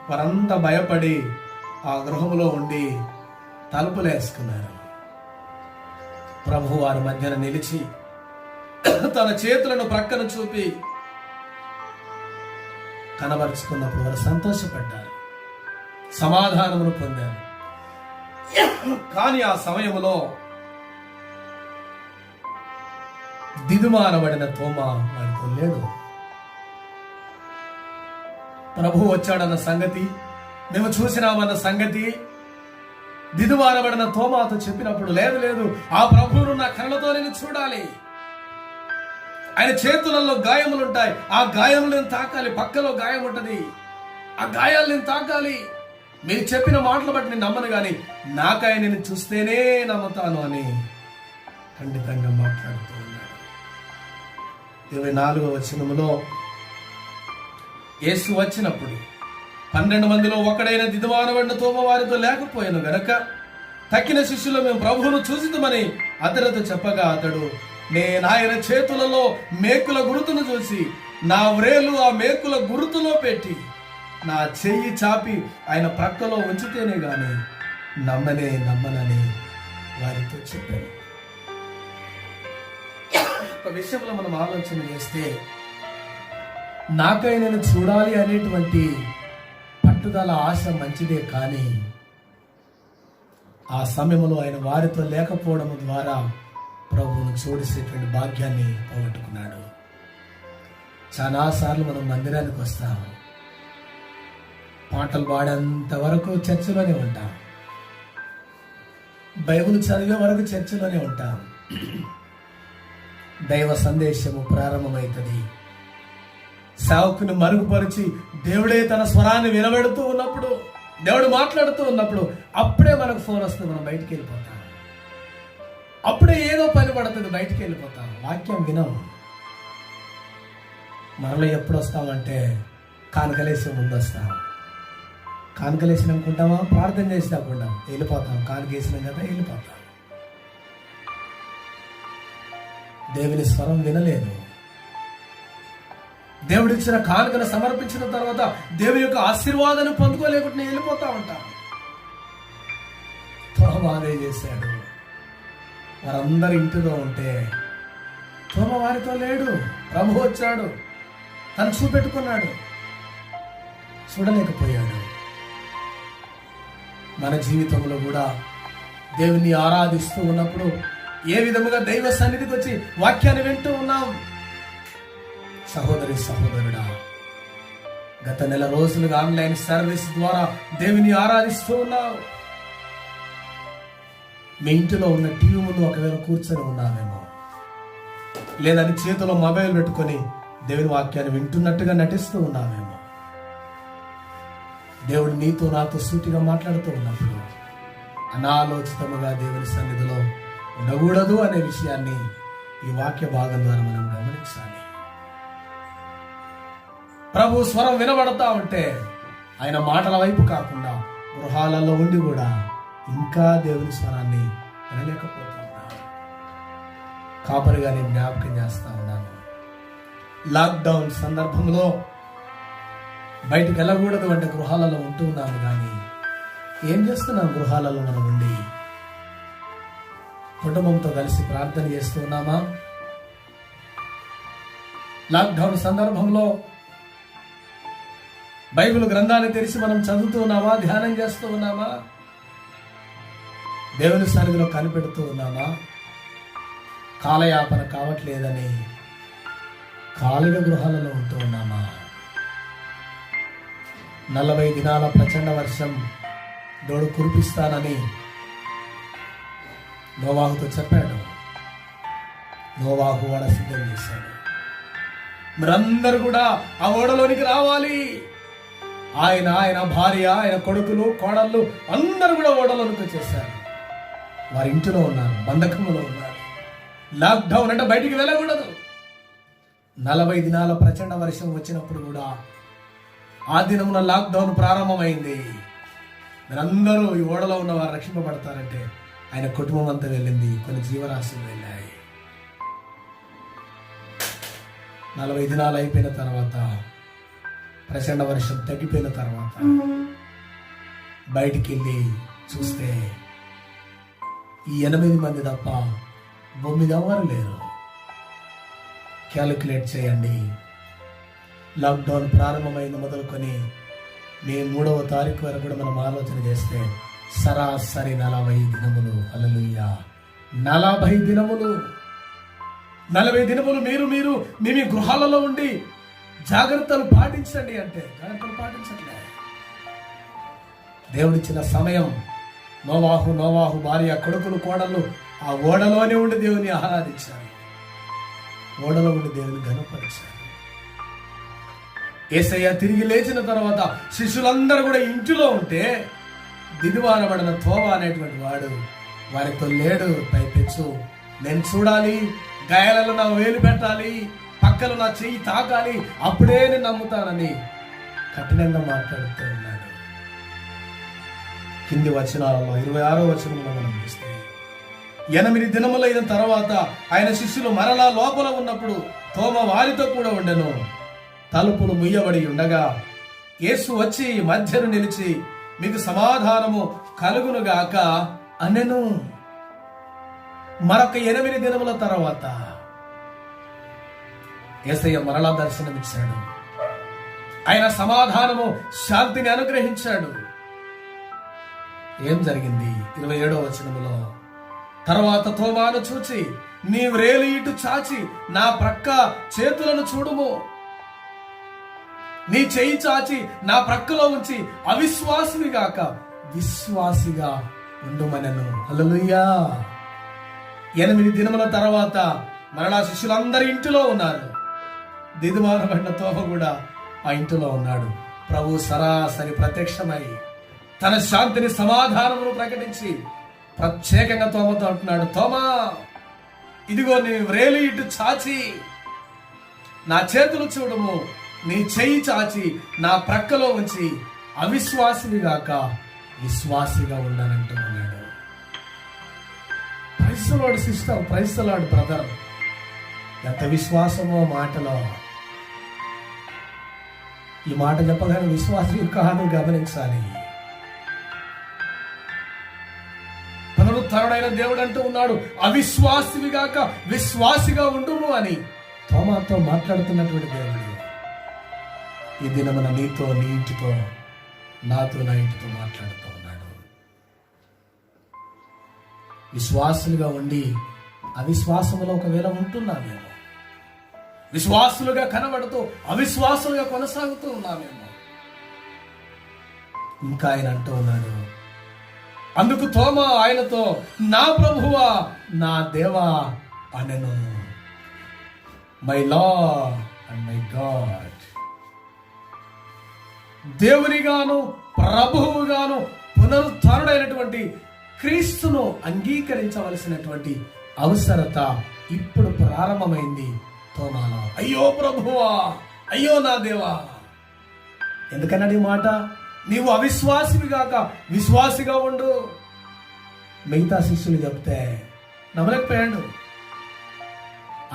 వారంతా భయపడి ఆ గృహంలో ఉండి తలుపులేసుకున్నారు. ప్రభు వారి మధ్యన నిలిచి తన చేతులను ప్రక్కన చూపి కనబరుచుకున్నప్పుడు వారు సంతోషపడ్డారు, సమాధానమును పొందారు. కానీ ఆ సమయంలో దిదుమానబడిన తోమ వారితో లేడు. ప్రభు వచ్చాడన్న సంగతి మేము చూసినామన్న సంగతి దిదుమానబడిన తోమాతో చెప్పినప్పుడు, లేదు లేదు, ఆ ప్రభువును నా కళ్ళతో నేను చూడాలి, ఆయన చేతులలో గాయములుంటాయి, ఆ గాయములు నేను తాకాలి, పక్కలో గాయం ఉంటది, ఆ గాయాలు నేను తాకాలి, మీరు చెప్పిన మాటలు బట్టి నేను నమ్మను కానీ నాకు ఆయనని చూస్తేనే నమ్ముతాను అని ఖండితంగా మాట్లాడుతూ ఉన్నాడు. 24వ వచనములో యేసు వచ్చినప్పుడు 12 మందిలో ఒకడైన దిదుమానబడిన తోమ వారితో లేకపోయాను గనక తక్కిన శిష్యులు మేము ప్రభువును చూసిదమని అతనితో చెప్పగా, అతడు, నేను ఆయన చేతులలో మేకుల గురుతును చూసి నా వ్రేలు ఆ మేకుల గురుతులో పెట్టి నా చెయ్యి చాపి ఆయన ప్రక్కలో ఉంచితేనే గాని నమ్మనని వారితో చెప్పాను. ఒక విషయంలో మనం ఆలోచన చేస్తే, నాకైనా చూడాలి అనేటువంటి పట్టుదల, ఆశ మంచిదే, కానీ ఆ సమయంలో ఆయన వారితో లేకపోవడం ద్వారా ప్రభువును చూడేసేటువంటి భాగ్యాన్ని పోగొట్టుకున్నాడు. చాలాసార్లు మనం మందిరానికి వస్తాం, పాటలు పాడేంత వరకు చర్చిలోనే ఉంటాం, బైబిల్ చదివే వరకు చర్చిలోనే ఉంటాం. దైవ సందేశము ప్రారంభమవుతుంది, సేవకుని మరుగుపరిచి దేవుడే తన స్వరాన్ని వినబెడుతూ ఉన్నప్పుడు, దేవుడు మాట్లాడుతూ ఉన్నప్పుడు అప్పుడే మనకు ఫోన్ వస్తుంది, మనం బయటికి వెళ్ళిపోతాం. అప్పుడే ఏదో పని పడుతుంది, బయటికి వెళ్ళిపోతాం, వాక్యం వినం. మరలా ఎప్పుడు వస్తామంటే కానుకలేసే ముందు వస్తాం. కానుకలేసిన అనుకుంటామా, ప్రార్థన చేసినాకుండా వెళ్ళిపోతాం, కానుకేసినాం కదా వెళ్ళిపోతాం. దేవుని స్వరం వినలేదు. దేవుడిచ్చిన కానుకను సమర్పించిన తర్వాత దేవుని యొక్క ఆశీర్వాదాన్ని పొందుకోలేకుండా వెళ్ళిపోతా ఉంటాం. తోమ అదే చేశాడు. వారందరూ ఇంటిలో ఉంటే తోమ వారితో లేడు. ప్రభు వచ్చాడు, తను చూపెట్టుకున్నాడు, చూడలేకపోయాడు. మన జీవితంలో కూడా దేవుని ఆరాధిస్తూ ఉన్నప్పుడు ఏ విధముగా దైవ సన్నిధికి వచ్చి వాక్యాన్ని వింటూ ఉన్నాం. సహోదరి సహోదరుడా, గత నెల రోజులుగా ఆన్లైన్ సర్వీస్ ద్వారా దేవుని ఆరాధిస్తూ ఉన్నావు. మీ ఇంటిలో ఉన్న టీవీ ముందు ఒకవేళ కూర్చొని ఉన్నామేమో, లేదని చేతిలో మొబైల్ పెట్టుకొని దేవుని వాక్యాన్ని వింటున్నట్టుగా నటిస్తూ ఉన్నామేమో. దేవుడు నీతో నాతో సూటిగా మాట్లాడుతూ ఉన్నప్పుడు అనాలోచితముగా దేవుని సన్నిధిలో ఉండకూడదు అనే విషయాన్ని ఈ వాక్య భాగం ద్వారా మనం గమనించాలి. ప్రభు స్వరం వినబడతా ఉంటే ఆయన మాటల వైపు కాకుండా గృహాలలో ఉండి కూడా ఇంకా దేవుని స్వరాన్ని వినలేకపోతున్నాను. కాపరిగా నేను జ్ఞాపకం చేస్తా ఉన్నాను, లాక్డౌన్ సందర్భంలో బయటికి వెళ్ళకూడదు అంటే గృహాలలో ఉంటూ ఉన్నాము. కానీ ఏం చేస్తున్నాం? గృహాలలో మనం ఉండి కుటుంబంతో కలిసి ప్రార్థన చేస్తూ ఉన్నామా? లాక్డౌన్ సందర్భంలో బైబిల్ గ్రంథాన్ని తెరిచి మనం చదువుతూ ఉన్నామా? ధ్యానం చేస్తూ ఉన్నామా? దేవుని సన్నిధిలో కనిపెడుతూ ఉన్నామా? కాలయాపన కావట్లేదని ఖాళీగా గృహాలలో ఉంటూ ఉన్నామా? 40 దినాల ప్రచండ వర్షం దేవుడు కురిపిస్తానని నోవాహుతో చెప్పాడు. నోవాహు ఓడ సిద్ధం చేశాడు. మీరందరూ కూడా ఆ ఓడలోనికి రావాలి. ఆయన భార్య, ఆయన కొడుకులు, కోడళ్ళు అందరూ కూడా ఓడలోనికి వచ్చేసారు. వారి ఇంటిలో ఉన్నారు, బంధకంలో ఉన్నారు. లాక్డౌన్ అంటే బయటికి వెళ్ళకూడదు. 40 దినాల ప్రచండ వర్షం వచ్చినప్పుడు కూడా ఆ దినమున లాక్డౌన్ ప్రారంభమైంది. మీరందరూ ఈ ఓడలో ఉన్న వారు రక్షింపబడతారంటే ఆయన కుటుంబం అంతా వెళ్ళింది, కొన్ని జీవరాశులు వెళ్ళాయి. 40 దినాలు అయిపోయిన తర్వాత, ప్రచండ వర్షం తగ్గిపోయిన తర్వాత బయటికి వెళ్ళి చూస్తే ఈ 8 మంది తప్ప భూమి మీద ఎవరు లేరు. క్యాలిక్యులేట్ చేయండి. లాక్డౌన్ ప్రారంభమైంది మొదలుకొని మే 3వ తారీఖు వరకు కూడా మనం ఆలోచన చేస్తే సరాసరి 40 దినములు. హల్లెలూయా, 40 దినములు. 40 దినములు మీరు మీ గృహాలలో ఉండి జాగ్రత్తలు పాటించండి అంటే జాగ్రత్తలు పాటించట్లే. దేవుడిచ్చిన సమయం, నోవాహు భార్య, కొడుకులు, కోడళ్ళు ఆ ఓడలోనే ఉండి దేవుని ఆరాధించారు, ఓడలో ఉండి దేవుని ఘనపరిచారు. యేసయ్య తిరిగి లేచిన తర్వాత శిష్యులందరూ కూడా ఇంటిలో ఉంటే దిదివారబడిన తోవ అనేటువంటి వాడు వారితో లేడు. పైపెచ్చు నేను చూడాలి, గాయాలలో నా వేలు పెట్టాలి, పక్కలు నా చెయ్యి తాకాలి, అప్పుడే నేను నమ్ముతానని కఠినంగా మాట్లాడుతూ ఉన్నాడు. కింది వచనాలలో 26వ వచనంలో మనం చూస్తే 8 దినములైన తర్వాత ఆయన శిష్యులు మరలా లోపల ఉన్నప్పుడు తోమ వారితో కూడా ఉండెను. తలుపులు ముయ్యబడి ఉండగా యేసు వచ్చి మధ్యను నిలిచి మీకు సమాధానము కలుగునుగాక అనెను. మరొక 8 దినముల తర్వాత యేసయ్య మరలా దర్శనమిచ్చాడు. ఆయన సమాధానము, శాంతిని అనుగ్రహించాడు. ఏం జరిగింది? 27వ వచనములో, తర్వాత తోమాను చూచి నీ వ్రేలు ఇటు చాచి నా ప్రక్క చేతులను చూడుము, నీ చెయ్యి చాచి నా ప్రక్కలో ఉంచి అవిశ్వాసిగాక విశ్వాసిగా ఉండుమనెను. హల్లెలూయా. 8 దినముల తర్వాత మరలా శిష్యులందరూ ఇంటిలో ఉన్నారు. దిదిమారబడిన తోమ కూడా ఆ ఇంటిలో ఉన్నాడు. ప్రభు సరాసరి ప్రత్యక్షమై తన శాంతిని, సమాధానమును ప్రకటించి ప్రత్యేకంగా తోమతో అంటున్నాడు, తోమా, ఇదిగో నీ వ్రేలు ఇటు చాచి నా చేతులు చూడుము, నీ చెయ్యి చాచి నా ప్రక్కలో ఉంచి అవిశ్వాసిగాక విశ్వాసిగా ఉండనంటూ ఉన్నాడు. Praise the Lord sister, praise the Lord brother. ఎంత విశ్వాసమో మాటలో. ఈ మాట చెప్పగానే విశ్వాసం కాదు, గమనించాలి. పునరుద్ధరణైన దేవుడు అంటూ ఉన్నాడు, అవిశ్వాసిగాక విశ్వాసిగా ఉండుము అని తోమాతో మాట్లాడుతున్నటువంటి దేవుడు ఈ దినమున నీతో, నీ ఇంటితో, నాతో, నా ఇంటితో మాట్లాడుతూ ఉన్నాడు. విశ్వాసులుగా ఉండి అవిశ్వాసములో ఒకవేళ ఉంటున్నామేమో, విశ్వాసులుగా కనబడుతూ అవిశ్వాసులుగా కొనసాగుతూ ఉన్నామేమో. ఇంకా ఆయన అంటూ ఉన్నాడు, అందుకు తోమా ఆయనతో నా ప్రభువా నా దేవా అనెను. My Lord and my God. దేవునిగాను ప్రభువుగాను పునరుద్ధరుడైనటువంటి క్రీస్తును అంగీకరించవలసినటువంటి అవసరత ఇప్పుడు ప్రారంభమైంది తోమాలో. అయ్యో ప్రభువా, అయ్యో నా దేవా. ఎందుకన్నాడు ఈ మాట? నీవు అవిశ్వాసివిగాక విశ్వాసిగా ఉండు. మిగతా శిష్యులు చెప్తే నమ్మలేకపోయాడు.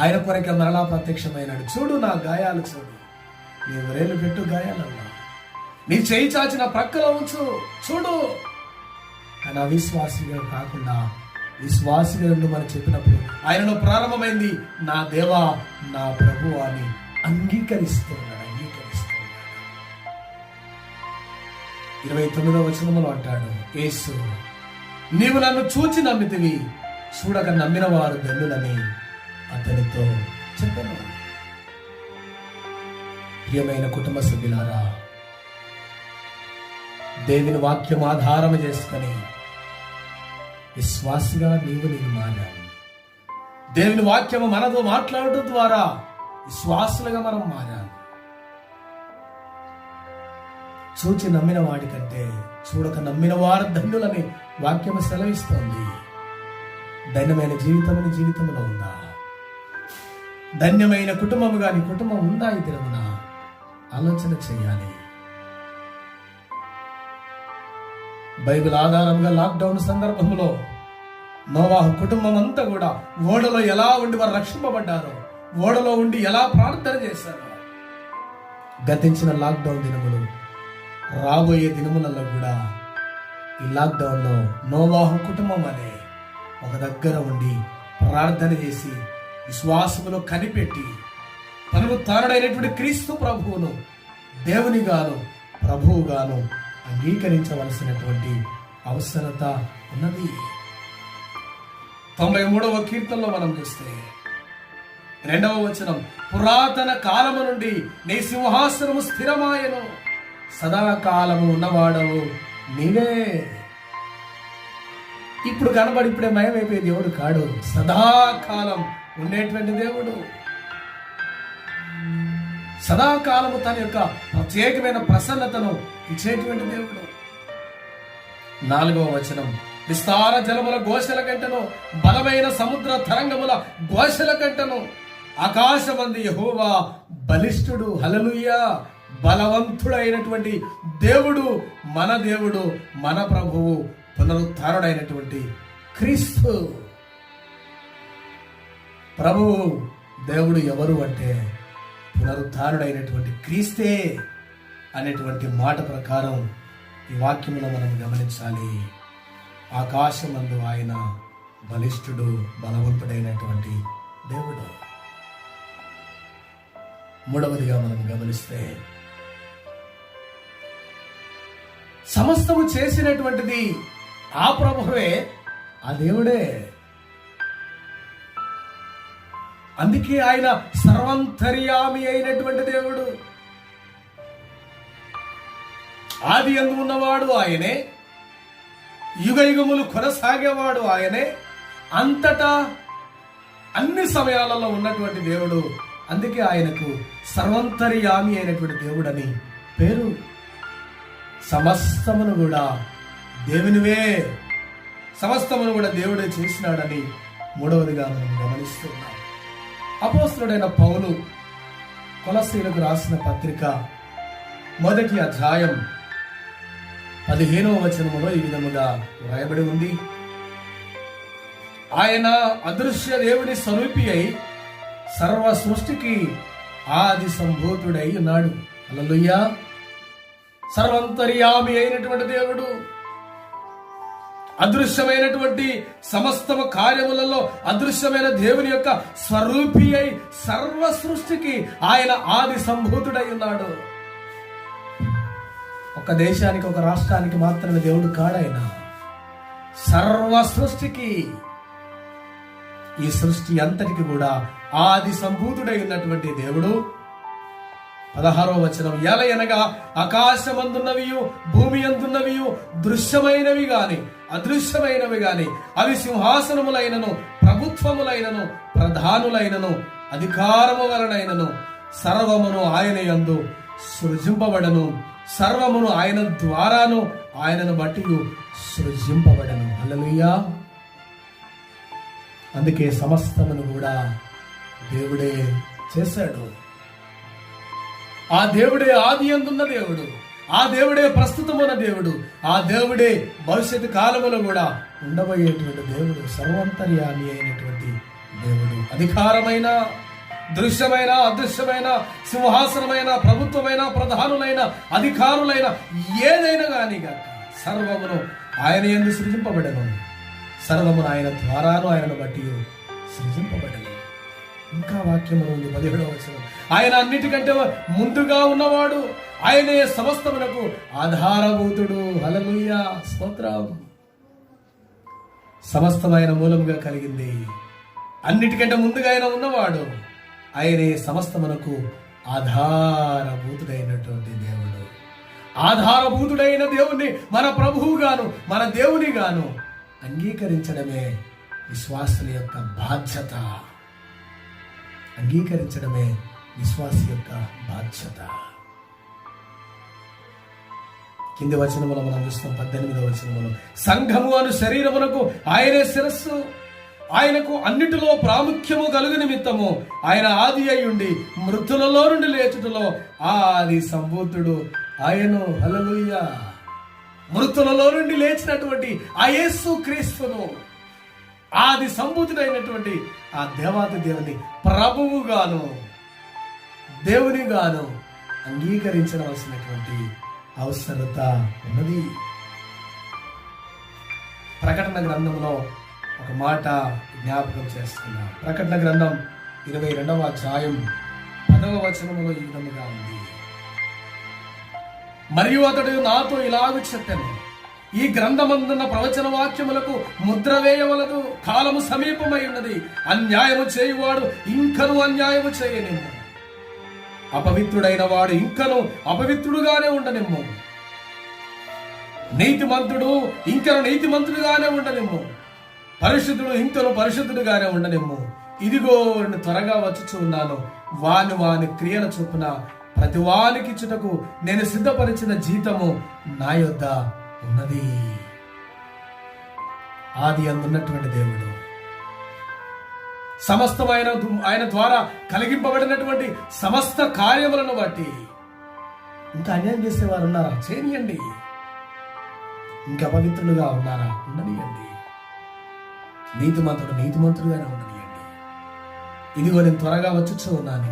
ఆయన కొరకే మరలా ప్రత్యక్షమైనాడు. చూడు నా గాయాలు, చూడు నీ వ్రేలు పెట్టు గాయాలన్నా, నీ చేయి చాచిన ప్రక్కలో ఉంచు, చూడు. కానీ అవిశ్వాసిగా కాకుండా విశ్వాసిగా ఉండమని చెప్పినప్పుడు ఆయనలో ప్రారంభమైంది నా దేవా నా ప్రభు అని అంగీకరిస్తున్నాడు. 29వ వచనములో అంటాడు, యేసు నీవు నన్ను చూచి నమ్మితివి, చూడక నమ్మిన వారు ధన్యులని అతనితో చెప్పను. ప్రియమైన కుటుంబ సభ్యులారా, దేవుని వాక్యం ఆధారం చేసుకొని విశ్వాసిగా నేను మారాను. దేవుని వాక్యము మనతో మాట్లాడటం ద్వారా విశ్వాసులుగా మనం మారాము. చూచి నమ్మిన వాడి కంటే చూడక నమ్మిన వారు ధన్యులని వాక్యము సెలవిస్తోంది. ధన్యమైన జీవితముని జీవితంలో ఉందా? ధన్యమైన కుటుంబము గాని కుటుంబం ఉందా? ఈ దినమున ఆలోచన చేయాలి. బైబిల్ ఆధారంగా లాక్డౌన్ సందర్భంలో నోవాహు కుటుంబం అంతా కూడా ఓడలో ఎలా ఉండి వారు రక్షింపబడ్డారో, ఓడలో ఉండి ఎలా ప్రార్థన చేశారో, గతించిన లాక్డౌన్ దినములు రాబోయే దినములలో కూడా ఈ లాక్డౌన్లో నోవాహు కుటుంబం అనే ఒక దగ్గర ఉండి ప్రార్థన చేసి విశ్వాసములో కనిపెట్టి పునరుద్ధరుడైనటువంటి క్రీస్తు ప్రభువును దేవునిగాను ప్రభువుగాను అంగీకరించవలసినటువంటి అవసరత ఉన్నది. 93వ కీర్తనలో మనం చూస్తే 2వ వచనం, పురాతన కాలము నుండి నీ సింహాసనము స్థిరమాయను, సదాకాలము ఉన్నవాడవు నీవే. ఇప్పుడు కనబడి ఇప్పుడే మయమైపోయే దేవుడు కాడు, సదాకాలం ఉండేటువంటి దేవుడు, సదాకాలము తన యొక్క ప్రత్యేకమైన ప్రసన్నతను ఇచ్చేటువంటి దేవుడు. 4వ వచనం, విస్తార జలముల ఘోషల కంటను, బలమైన సముద్ర తరంగముల ఘోషల కంటను ఆకాశమందు యెహోవా బలిష్ఠుడు. హల్లెలూయా. బలవంతుడైనటువంటి దేవుడు, మన ప్రభువు, పునరుద్ధారుడైనటువంటి క్రీస్తు. ప్రభువు దేవుడు ఎవరు అంటే పునరుద్ధారుడైనటువంటి క్రీస్తే అనేటువంటి మాట ప్రకారం ఈ వాక్యములో మనం గమనించాలి. ఆకాశమందు ఆయన బలిష్ఠుడు, బలవంతుడైనటువంటి దేవుడు. 3వదిగా మనం గమనిస్తే, సమస్తము చేసినటువంటిది ఆ ప్రభువే, ఆ దేవుడే. అందుకే ఆయన సర్వంతర్యామి అయినటువంటి దేవుడు. ఆది యందు ఉన్నవాడు ఆయనే, యుగయుగములు కొనసాగేవాడు ఆయనే, అంతటా అన్ని సమయాలలో ఉన్నటువంటి దేవుడు. అందుకే ఆయనకు సర్వంతర్యామి అయినటువంటి దేవుడని పేరు. సమస్తమును కూడా దేవునివే, సమస్తమును కూడా దేవుడే చేసినాడని 3వదిగా మనం గమనిస్తున్నాం. అపోస్తలుడైన పౌలు కొలస్సీలకు రాసిన పత్రిక 1వ అధ్యాయం 15వ వచనములో ఈ విధముగా వ్రాయబడి ఉంది, ఆయన అదృశ్య దేవుని స్వరూపి అయి సర్వ సృష్టికి ఆది సంభూతుడై ఉన్నాడు. హల్లెలూయా. సర్వంతర్యామి అయినటువంటి దేవుడు, అదృశ్యమైనటువంటి సమస్తమ కార్యములలో అదృశ్యమైన దేవుని యొక్క స్వరూపి అయి సర్వ సృష్టికి ఆయన ఆది సంభూతుడై ఉన్నాడు. ఒక దేశానికి, ఒక రాష్ట్రానికి మాత్రమే దేవుడు కాడాయన, సర్వ సృష్టికి, ఈ సృష్టి అంతటికి కూడా ఆది సంభూతుడై ఉన్నటువంటి దేవుడు. 16వ వచనం, ఎలయనగా ఆకాశమందున్నవియు భూమి అందున్నవియు దృశ్యమైనవి గాని అదృశ్యమైనవి గాని అవి సింహాసనములైనను ప్రభుత్వములైనను ప్రధానులైనను అధికారము వలనైనను సర్వమును ఆయన యందు సృజింపబడను, సర్వమును ఆయన ద్వారాను ఆయనను బట్టి సృజింపబడను. హల్లెలూయా. అందుకే సమస్తమును కూడా దేవుడే చేశాడు. ఆ దేవుడే ఆది యందున్న దేవుడు, ఆ దేవుడే ప్రస్తుతమున్న దేవుడు, ఆ దేవుడే భవిష్యత్తు కాలములో కూడా ఉండబోయేటువంటి దేవుడు, సర్వంతర్యామి అయినటువంటి దేవుడు. అధికారమైన, దృశ్యమైన, అదృశ్యమైన, సింహాసనమైన, ప్రభుత్వమైన, ప్రధానులైన, అధికారులైన ఏదైనా కానీ గాక సర్వమును ఆయన యందు సృజింపబడను, సర్వమును ఆయన ద్వారాను ఆయనను బట్టి సృజింపబడను. ఇంకా వాక్యము ఉంది 17వ వచనం, ఆయన అన్నిటికంటే ముందుగా ఉన్నవాడు, ఆయనే సమస్తమునకు ఆధారభూతుడు. హల్లెలూయా. స్తోత్రం. సమస్తమైన మూలంగా కలిగింది, అన్నిటికంటే ముందుగా ఆయన ఉన్నవాడు, ఆయనే సమస్తమునకు ఆధారభూతుడైనటువంటి దేవుడు. ఆధారభూతుడైన దేవుణ్ణి మన ప్రభువుగాను, మన దేవునిగాను అంగీకరించడమే విశ్వాసుల యొక్క బాధ్యత. అంగీకరించడమే విశ్వాసి యొక్క బాధ్యత. కింది వచనములో మనం చూస్తాం 18వ వచనములో, సంఘము అను శరీరమునకు ఆయనే శిరస్సు, ఆయనకు అన్నిటిలో ప్రాముఖ్యము కలుగు నిమిత్తము ఆయన ఆది అయ్యుండి మృతులలో నుండి లేచుటలో ఆది సంభూతుడు ఆయను. హల్లెలూయా. మృతులలో నుండి లేచినటువంటి ఆ యేసు క్రీస్తును, ఆది సంభూతుడైనటువంటి ఆ దేవాది దేవుని ప్రభువుగాను దేవునిగాను అంగీకరించవలసినటువంటి అవసరత ఉన్నది. ప్రకటన గ్రంథంలో ఒక మాట జ్ఞాపకం చేస్తున్నా. ప్రకటన గ్రంథం 22వ అధ్యాయం 10వ వచనములో ఈ విధముగా ఉంది, మరియు అతడు నాతో ఇలాగ చెప్పాను, ఈ గ్రంథమందున్న ప్రవచన వాక్యములకు ముద్ర వేయవలదు, కాలము సమీపమై ఉన్నది. అన్యాయము చేయువాడు ఇంకను అన్యాయము చేయనిమ్ము, అపవిత్రుడైన వాడు ఇంకను అపవిత్రుడుగానే ఉండనిమ్ము, నీతిమంతుడు ఇంకను నీతిమంతుడుగానే ఉండనిమ్ము, పరిశుద్ధుడు ఇంకను పరిశుద్ధుడుగానే ఉండనిమ్ము. ఇదిగో నేను త్వరగా వచ్చుచు ఉన్నాను, వాని వాని క్రియల చొప్పున ప్రతి వానికి ఇచ్చుటకు నేను సిద్ధపరిచిన జీతము నా యొద్ద ఉన్నది. ఆది అందున్నటువంటి దేవుడు, సమస్తమైన ఆయన ద్వారా కలిగింపబడినటువంటి సమస్త కార్యములను బట్టి ఇంకా అన్యాయం చేసేవారు ఉన్నారా? చేయనియండి. ఇంకా పవిత్రులుగా ఉన్నారా? ఉండనియండి. నీతిమంతుడుగానే ఉండనియండి. ఇదిగో నేను త్వరగా వచ్చుచూ ఉన్నాను,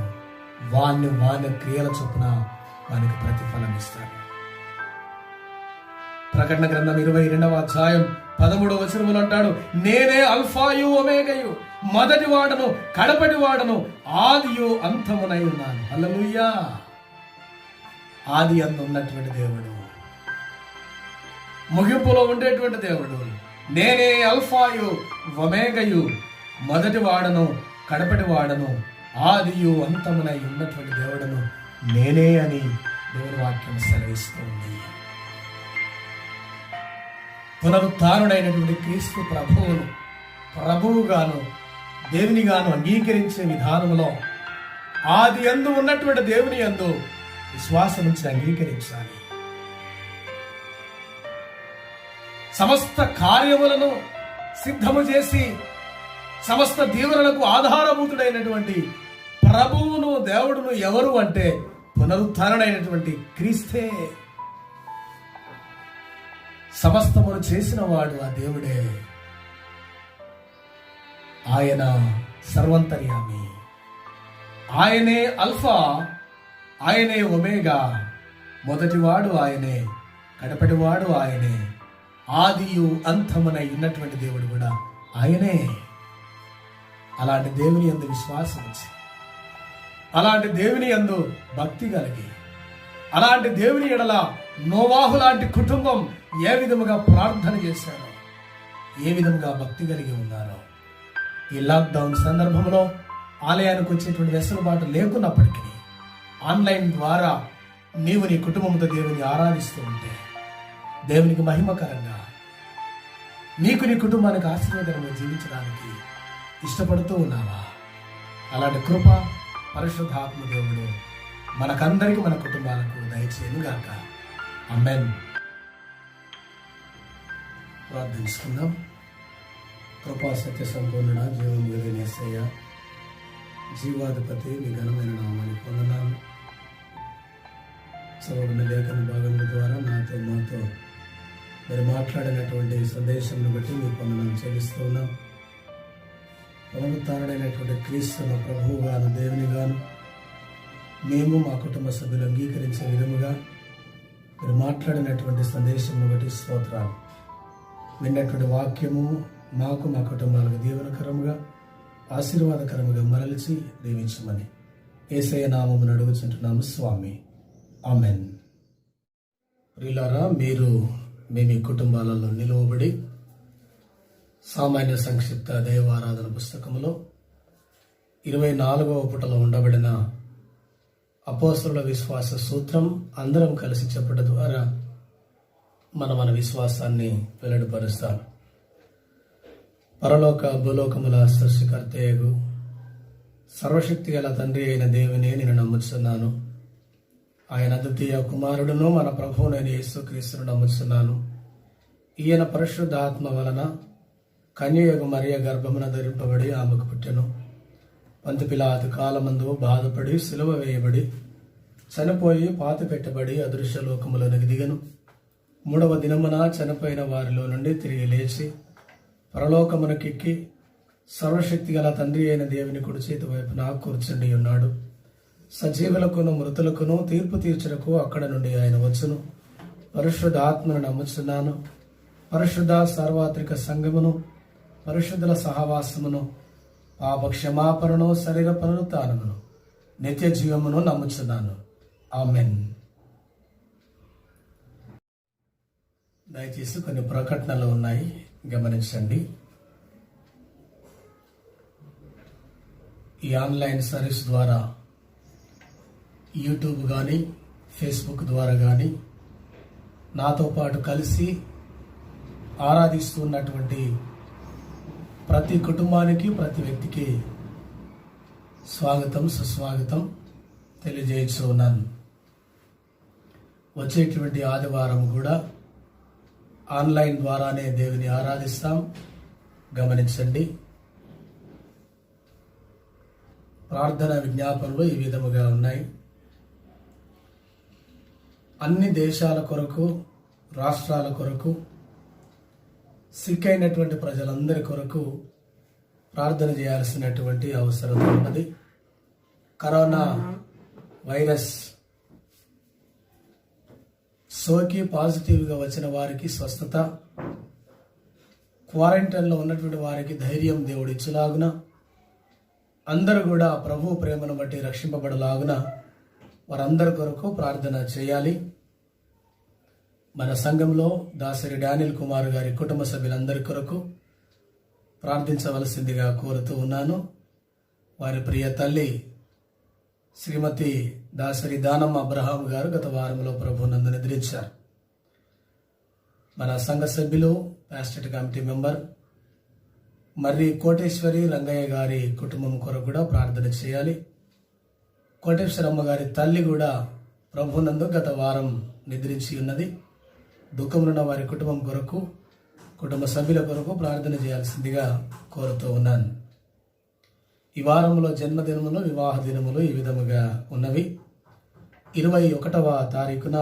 వాని క్రియల చొప్పున వానికి ప్రతిఫలం ఇస్తాను. ప్రకటన గ్రంథం 22వ అధ్యాయం 13వ వచనములో అంటాడు, నేనే అల్ఫాయు ఒమేగయు, మొదటి వాడను కడపటి వాడను, ఆదియు అంతమునై ఉన్నాను. హల్లెలూయా. ఆది అందు ఉన్నటువంటి దేవుడు, ముగింపులో ఉండేటువంటి దేవుడు. నేనే అల్ఫాయు ఒమేగయు, మొదటి వాడను కడపటి వాడను, ఆదియు అంతమునై ఉన్నటువంటి దేవుడను నేనే అని దేవుని వాక్యం సెలవిస్తుంది. పునరుత్థానుడైనటువంటి క్రీస్తు ప్రభువుగాను దేవునిగాను అంగీకరించే విధానంలో ఆది యందు ఉన్నటువంటి దేవుని యందు విశ్వాసం నుంచి అంగీకరించాలి. సమస్త కార్యములను సిద్ధము చేసి సమస్త దీవెనలకు ఆధారభూతుడైనటువంటి ప్రభువును దేవుడును ఎవరు అంటే పునరుత్థానుడైనటువంటి క్రీస్తే. సమస్తమును చేసిన వాడు ఆ దేవుడే. ఆయన సర్వంతర్యామి, ఆయనే అల్ఫా, ఆయనే ఒమేగా, మొదటివాడు ఆయనే, కడపటివాడు ఆయనే, ఆదియు అంతమునై ఉన్నటువంటి దేవుడు కూడా ఆయనే. అలాంటి దేవుని యందు విశ్వాసం వచ్చి, అలాంటి దేవుని యందు భక్తి కలిగి, అలాంటి దేవుని ఎడల నోవాహు లాంటి కుటుంబం ఏ విధముగా ప్రార్థన చేశారో, ఏ విధముగా భక్తి కలిగి ఉన్నారో, ఈ లాక్డౌన్ సందర్భంలో ఆలయానికి వచ్చేటువంటి వెసులుబాటు లేకున్నప్పటికీ ఆన్లైన్ ద్వారా నీవు నీ కుటుంబంతో దేవుని ఆరాధిస్తూ ఉంటే దేవునికి మహిమకరంగా నీకు నీ కుటుంబానికి ఆశీర్వాదంగా జీవించడానికి ఇష్టపడుతూ ఉన్నావా? అలాంటి కృప పరిశుద్ధాత్మ దేవుడు మనకందరికీ మన కుటుంబాలకు దయచేయుగాక. ఆమేన్. ప్రార్థించుకుందాం. కృపా సత్య సంపూర్ణ జీవం కలిగిన యేసయ్య, జీవాధిపతి, మీ ఘనమైన నామాన్ని పొందనాలు. చదవబడిన లేఖన భాగముల ద్వారా నాతో మాతో మీరు మాట్లాడినటువంటి సందేశంను బట్టి మీ పొందనాలు చెల్లిస్తూ ఉన్నాం. పునరుత్థానుడైనటువంటి క్రీస్తును ప్రభువుగాను దేవునిగాను మేము మా కుటుంబ సభ్యులు అంగీకరించే విధముగా మీరు మాట్లాడినటువంటి సందేశంను బట్టి స్తోత్రాలు. విన్నటువంటి వాక్యము మాకు మా కుటుంబాలకు దీవెనకరముగా ఆశీర్వాదకరముగా మరల్చి దీవించమని యేసయ్య నామమున అడుగుచుంటున్నాము స్వామి. ఆమెన్. ప్రియులారా, మీరు మీ కుటుంబాలలో నిలువబడి సామాన్య సంక్షిప్త దైవారాధన పుస్తకములో 24వ పుటలో ఉండబడిన అపోస్తలుల విశ్వాస సూత్రం అందరం కలిసి చెప్పడం ద్వారా మన విశ్వాసాన్ని వెల్లడిపరుస్తాం. పరలోక భూలోకముల సృష్టికర్తయగు సర్వశక్తి గల తండ్రి అయిన దేవుని నేను నమ్ముచున్నాను. ఆయన అద్వితీయ కుమారుడును మన ప్రభువునైన యేసుక్రీస్తును నమ్ముచున్నాను. ఈయన పరిశుద్ధ ఆత్మ వలన కన్యయగు మరియ గర్భమున ధరింపబడి ఆమెకు పుట్టెను. పంతి పిలాతు కాలమందు బాధపడి సిలువ వేయబడి చనిపోయి పాతి పెట్టబడి అదృశ్య లోకములోనికి దిగను. 3వ దినమున చనిపోయిన వారిలో నుండి తిరిగి లేచి పరలోకమునకెక్కి సర్వశక్తి గల తండ్రి అయిన దేవుని కుడి చేతి వైపున కూర్చుండి ఉన్నాడు. సజీవులకును మృతులకును తీర్పు తీర్చుటకు అక్కడ నుండి ఆయన వచ్చును. పరిశుద్ధ ఆత్మను నమ్ముచున్నాను. పరిశుద్ధ సార్వత్రిక సంఘమును, పరిశుద్ధుల సహవాసమును, పాప క్షమాపణను, శరీర పునరుత్థానమును, నిత్య జీవమును నమ్ముచున్నాను. ఆమెన్. దయచేసి కొన్ని ప్రకటనలు ఉన్నాయి, గమనించండి. ఈ ఆన్లైన్ సర్వీస్ ద్వారా యూట్యూబ్ కానీ ఫేస్బుక్ ద్వారా కానీ నాతో పాటు కలిసి ఆరాధిస్తున్నటువంటి ప్రతి కుటుంబానికి, ప్రతి వ్యక్తికి స్వాగతం, సుస్వాగతం తెలియజేస్తూ ఉన్నాను. వచ్చేటువంటి ఆదివారం కూడా ఆన్లైన్ ద్వారానే దేవుని ఆరాధిస్తాం, గమనించండి. ప్రార్థన విజ్ఞాపనలు ఈ విధముగా ఉన్నాయి. అన్ని దేశాల కొరకు, రాష్ట్రాల కొరకు, సిక్ అయినటువంటి ప్రజలందరి కొరకు ప్రార్థన చేయాల్సినటువంటి అవసరం ఉన్నది. కరోనా వైరస్ సోకి పాజిటివ్గా వచ్చిన వారికి స్వస్థత, క్వారంటైన్లో ఉన్నటువంటి వారికి ధైర్యం దేవుడు ఇచ్చేలాగున, అందరూ కూడా ప్రభు ప్రేమను బట్టి రక్షింపబడలాగున వారందరి కొరకు ప్రార్థన చేయాలి. మన సంఘంలో దాసరి డానియల్ కుమార్ గారి కుటుంబ సభ్యులందరి కొరకు ప్రార్థించవలసిందిగా కోరుతూ ఉన్నాను. వారి ప్రియ తల్లి శ్రీమతి దాసరి దానమ్మ అబ్రహాం గారు గత వారంలో ప్రభునందు నిద్రించారు. మన సంఘ సభ్యులు, పాస్టరేట్ కమిటీ మెంబర్ మర్రి కోటేశ్వరి రంగయ్య గారి కుటుంబం కొరకు కూడా ప్రార్థన చేయాలి. కోటేశ్వరమ్మ గారి తల్లి కూడా ప్రభునందు గత వారం నిద్రించి ఉన్నది. దుఃఖంలో వారి కుటుంబం కొరకు, కుటుంబ సభ్యుల కొరకు ప్రార్థన చేయాల్సిందిగా కోరుతూ ఉన్నాను. ఈ వారంలో జన్మదినములు, వివాహ దినములు ఈ విధముగా ఉన్నవి. 21వ తారీఖున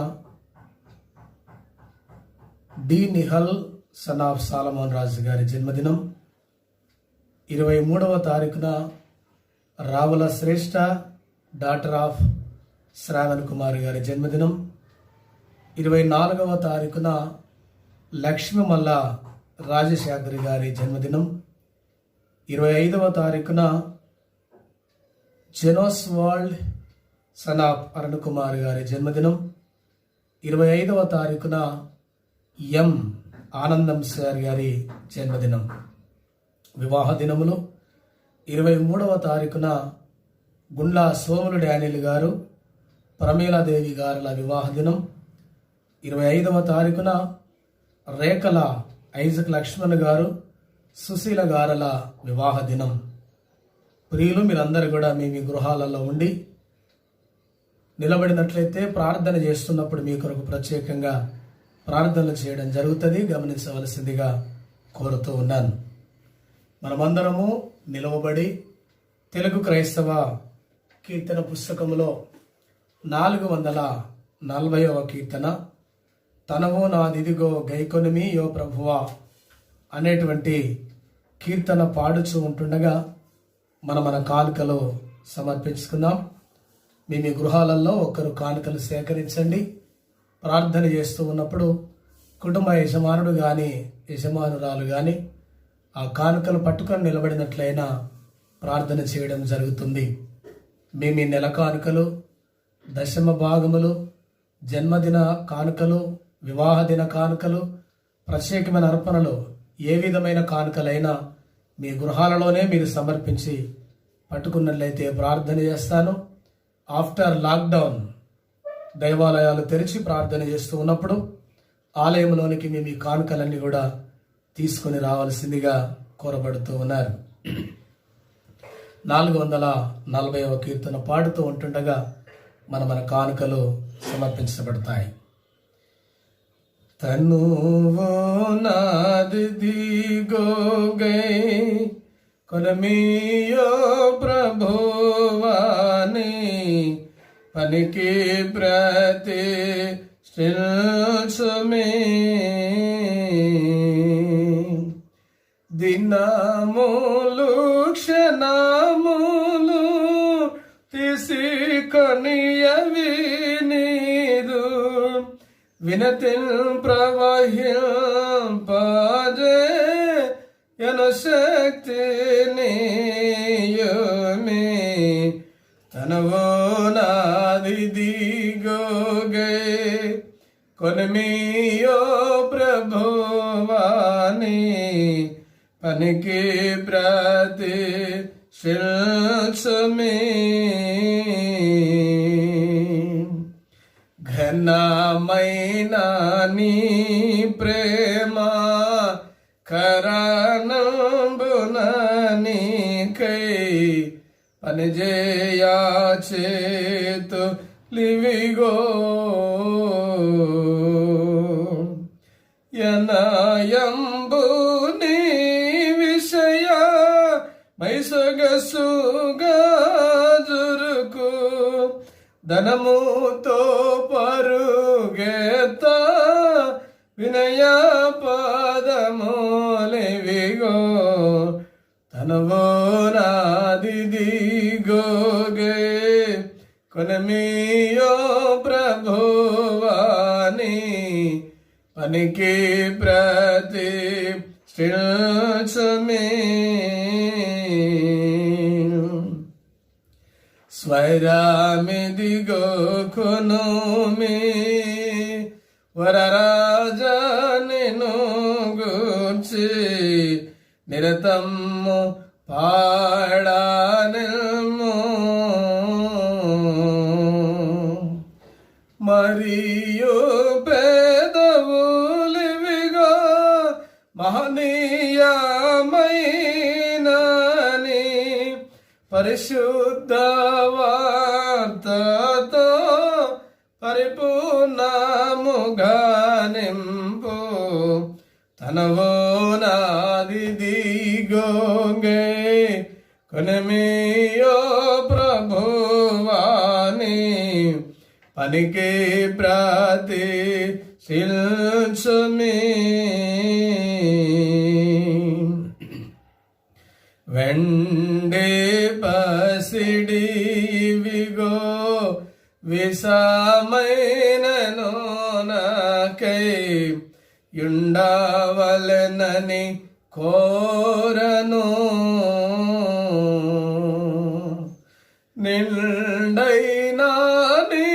D Nihal son of Solomon Raju గారి జన్మదినం. 23వ తారీఖున రావుల శ్రేష్ఠ డాటర్ ఆఫ్ శ్రావణ్ కుమార్ గారి జన్మదినం. 24వ తారీఖున లక్ష్మీమల్ల రాజశేఖరి గారి జన్మదినం. 25వ తారీఖున Genos world son of Arun Kumar గారి జన్మదినం. 25వ తారీఖున ఎం ఆనందం సార్ గారి జన్మదినం. వివాహ దినములు 23వ తారీఖున గుండ్లా సోములు డానియల్ గారు, ప్రమీలాదేవి గారుల వివాహ దినం. 25వ తారీఖున రేఖల ఐజక్ లక్ష్మణ్ గారు, సుశీల గారుల వివాహ దినం. ప్రియులు, మీరందరూ కూడా మీ గృహాలలో ఉండి నిలబడినట్లయితే ప్రార్థన చేస్తున్నప్పుడు మీ కొరకు ప్రత్యేకంగా ప్రార్థనలు చేయడం జరుగుతుంది, గమనించవలసిందిగా కోరుతూ ఉన్నాను. మనమందరము నిలవబడి తెలుగు క్రైస్తవ కీర్తన పుస్తకములో 440వ కీర్తన, తనవు నాదిదిగో గైకొనిమి యో ప్రభువా అనేటువంటి కీర్తన పాడుచూ ఉంటుండగా మన కానుకలు సమర్పించుకుందాం. మీ గృహాలలో ఒక్కరు కానుకలు సేకరించండి. ప్రార్థన చేస్తూ ఉన్నప్పుడు కుటుంబ యజమానుడు కానీ యజమానురాలు కానీ ఆ కానుకలు పట్టుకొని నిలబడినట్లయినా ప్రార్థన చేయడం జరుగుతుంది. మీ నెల కానుకలు, దశమ భాగములు, జన్మదిన కానుకలు, వివాహ దిన కానుకలు, ప్రత్యేకమైన అర్పణలు, ఏ విధమైన కానుకలైనా మీ గృహాలలోనే మీరు సమర్పించి పట్టుకున్నట్లయితే ప్రార్థన చేస్తాను. ఆఫ్టర్ లాక్డౌన్ దైవాలయాలు తెరిచి ప్రార్థన చేస్తూ ఉన్నప్పుడు ఆలయంలోనికి మీ కానుకలన్నీ కూడా తీసుకొని రావాల్సిందిగా కోరబడుతూ ఉన్నారు. 440వ కీర్తన పాడుతూ ఉంటుండగా మన కానుకలు సమర్పించబడతాయి. తనువో నాదిదిగో గైకొనిమియో ప్రభువాని పనికి ప్రతిష్ఠించుమి దినములు క్షణములు తీసుకొనియవి నీదు వినతిన్ ప్రవహింపజే శక్తిని తనవో నాదిదిగో కొనిమియో ప్రభువాని పనికి ప్రతి శిల్సుమి ఘనమైన నీ ప్రేమ కరణంబున నీకై పనిజేయా చేతు లివిగో యనయంబు నీ విషయ మైసగసుగా జురుకు ధనముతో పరుగెత వినయ పదములివిగో తనవో నాదిదిగోగే కొనమియో ప్రభువాని పనికి ప్రతి శ్రీల్సుమి స్వైరామిదిగో కొనుమి వరరాజా నిన్ను గూర్చి నిరతము పాడానిల్ము మరియు పేదవులివిగో మహనీయమైనని పరిశుద్ధ వార్తతో పరిపూర్ణముగా నింపు తనవో నాదిదిగోగే కొనమియో ప్రభువాని పనికి ప్రతి శిల్సుమి వెండి పసిడి విగో విషమైనను నాకై యుండవలెనని కోరను నిండైనా నీ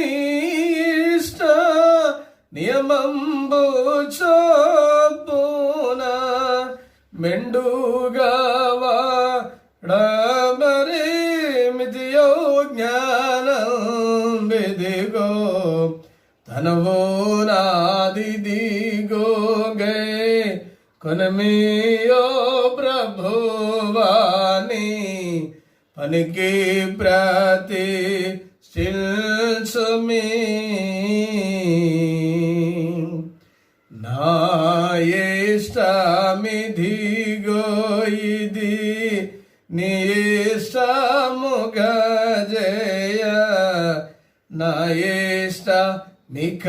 ఇష్ట నియమంబు చొప్పున మెండుగా వాడమరి మితియో జ్ఞానం బిదిగో తనవో నాదిదిగోగే కొనమియో ప్రభువాని పనికి ప్రతి శిల్సుమి నా ఇష్టమిదిగో ఇది నీ ఇష్టముగా జయ నా ఇష్ట మిక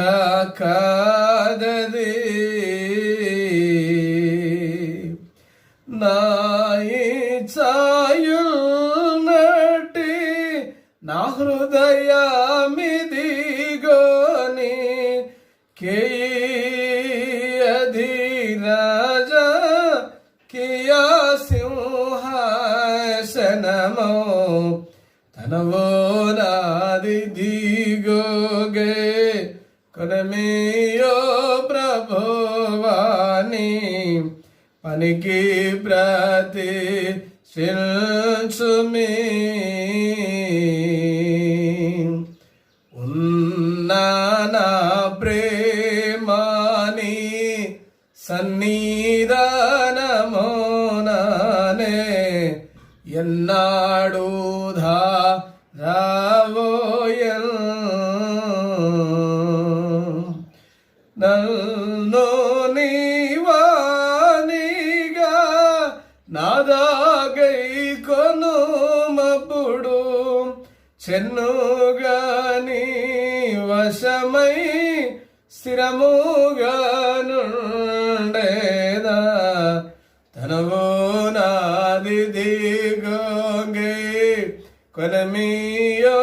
కాదది నా ఇచ్ఛాయున్నటి నా హృదయమిదిగోని కేయధిరాజా కియా సింహాసనమో తనవో నాదిదిగోగే కొనమియో ప్రభువాని పనికి ప్రతి శిల్సుమి ఉన్నా నా ప్రేమాని సన్నిధానమోనానే ఎన్నాడు రావోయల్ నన్ను నీవానిగా నాదాగై కొనుమప్పుడు చెన్నుగాని వశమై స్థిరముగా నుండేదా తనవో నాదిదిగోగే కొనమియో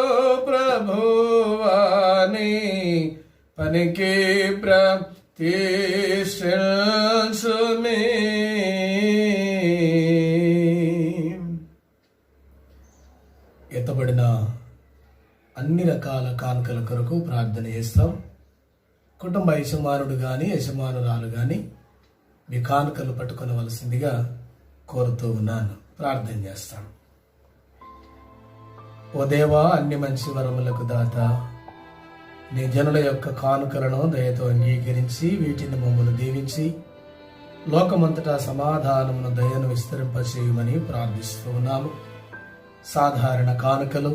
ప్రభువాని పనికి ప్రతి శిల్సుమి ఎత్తబడిన అన్ని రకాల కానుకల కొరకు ప్రార్థన చేస్తాం. కుటుంబ యజమానుడు కానీ యజమానురాలు కానీ మీ కానుకలు పట్టుకొనవలసిందిగా కోరుతూ ఉన్నాను. ప్రార్థన చేస్తాను. ఓ దేవా, అన్ని మంచి వరములకు దాత, నీ జనుల యొక్క కానుకలను దయతో అంగీకరించి వీటిని మమ్మల్ని దీవించి లోకమంతటా సమాధానమును దయను విస్తరింపచేయమని ప్రార్థిస్తూ ఉన్నాము. సాధారణ కానుకలు,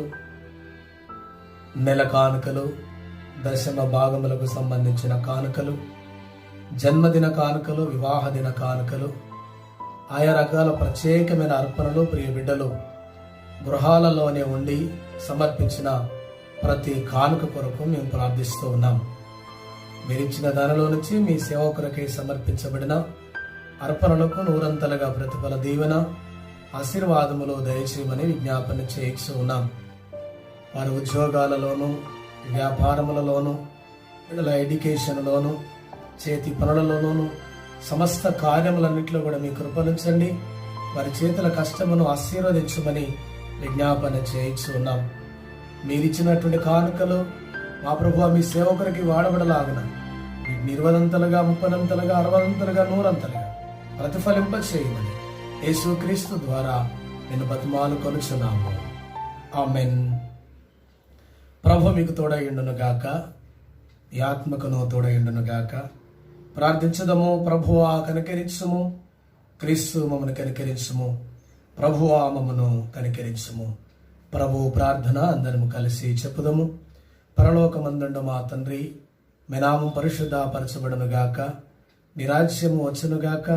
నెల కానుకలు, దశమ భాగములకు సంబంధించిన కానుకలు, జన్మదిన కానుకలు, వివాహ దిన కానుకలు, ఆయా రకాల ప్రత్యేకమైన అర్పణలు ప్రియ బిడ్డలు గృహాలలోనే ఉండి సమర్పించిన ప్రతి కానుక కొరకు మేము ప్రార్థిస్తూ ఉన్నాం. మీరిచ్చిన దానిలో నుంచి మీ సేవకులకై సమర్పించబడిన అర్పణలకు నూరంతలుగా ప్రతిఫల దీవెన ఆశీర్వాదములు దయచేయమని విజ్ఞాపన చేయిస్తూ ఉన్నాం. వారి ఉద్యోగాలలోనూ, వ్యాపారములలోనూ, పిల్లల ఎడ్యుకేషన్లోనూ, చేతి పనులలోనూ, సమస్త కార్యములన్నింటిలో కూడా మీ కృపనుంచండి. వారి చేతుల కష్టమును ఆశీర్వదించమని విజ్ఞాపన చేయిస్తూ ఉన్నాం. మీరిచ్చినటువంటి కానుకలు మా ప్రభువా మీ సేవకునికి వాడబడలాగున వీటిని 20 30 60 100 ప్రతిఫలింప చేయమని యేసుక్రీస్తు ద్వారా నేను బతిమాలు కొనుచున్నాము. ఆమెన్. ప్రభు మీకు తోడయుండును గాక, ఈ ఆత్మకును తోడయుండును గాక. ప్రార్థించదము. ప్రభువా కనికరించుము, క్రీస్తు మమ్మను కనికరించుము, ప్రభువా మమ్మను కనికరించుము. ప్రభు ప్రార్థన అందరము కలిసి చెప్పుదము. పరలోకమందుండు మా తండ్రి, మీ నామం పరిశుద్ధపరచబడునుగాక, నీ రాజ్యము వచ్చునుగాక,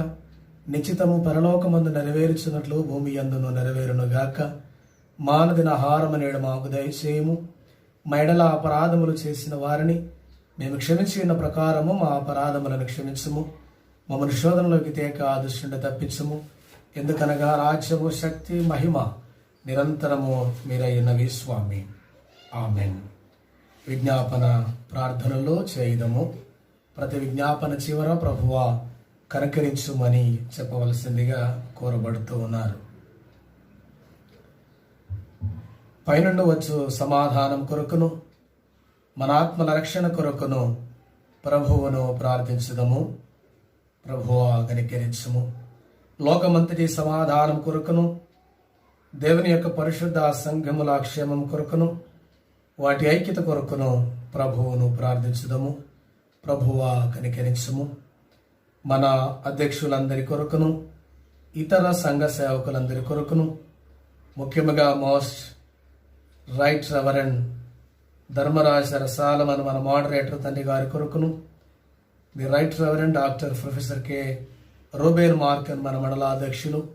నిశ్చితము పరలోకమందు నెరవేర్చున్నట్లు భూమి యందును నెరవేరునుగాక. మానదిన ఆహారము నేడు మాకు దయచేయము. మా ఎడల అపరాధములు చేసిన వారిని మేము క్షమించిన ప్రకారము మా అపరాధములను క్షమించుము. మమ్మల్ని శోధనలోకి తేక దుష్టుని తప్పించుము. ఎందుకనగా రాజ్యము, శక్తి, మహిమ నిరంతరము మీరయ్యున్నవి స్వామి. ఆమెన్. విజ్ఞాపన ప్రార్థనలో చేయుదము. ప్రతి విజ్ఞాపన చివర ప్రభువా కనికరించుమని చెప్పవలసిందిగా కోరబడుతూ ఉన్నారు. పైనుండి వచ్చు సమాధానం కొరకును మన ఆత్మల రక్షణ కొరకును ప్రభువును ప్రార్థించుదము. ప్రభువా కనికరించుము. లోకమంతటి సమాధానం కొరకును, దేవుని యొక్క పరిశుద్ధ సంఘముల క్షేమం కొరకును, వాటి ఐక్యత కొరకును ప్రభువును ప్రార్థించుదము. ప్రభువా కనికరించుము. మన అధ్యక్షులందరి కొరకును, ఇతర సంఘ సేవకులందరి కొరకును, ముఖ్యంగా మోస్ట్ రైట్ రెవరెండ్ ధర్మరాజ రసాలమని మన మోడరేటర్ తండ్రి గారి కొరకును, the right reverend doctor professor K Reuben Markan మన మండలాధ్యక్షులు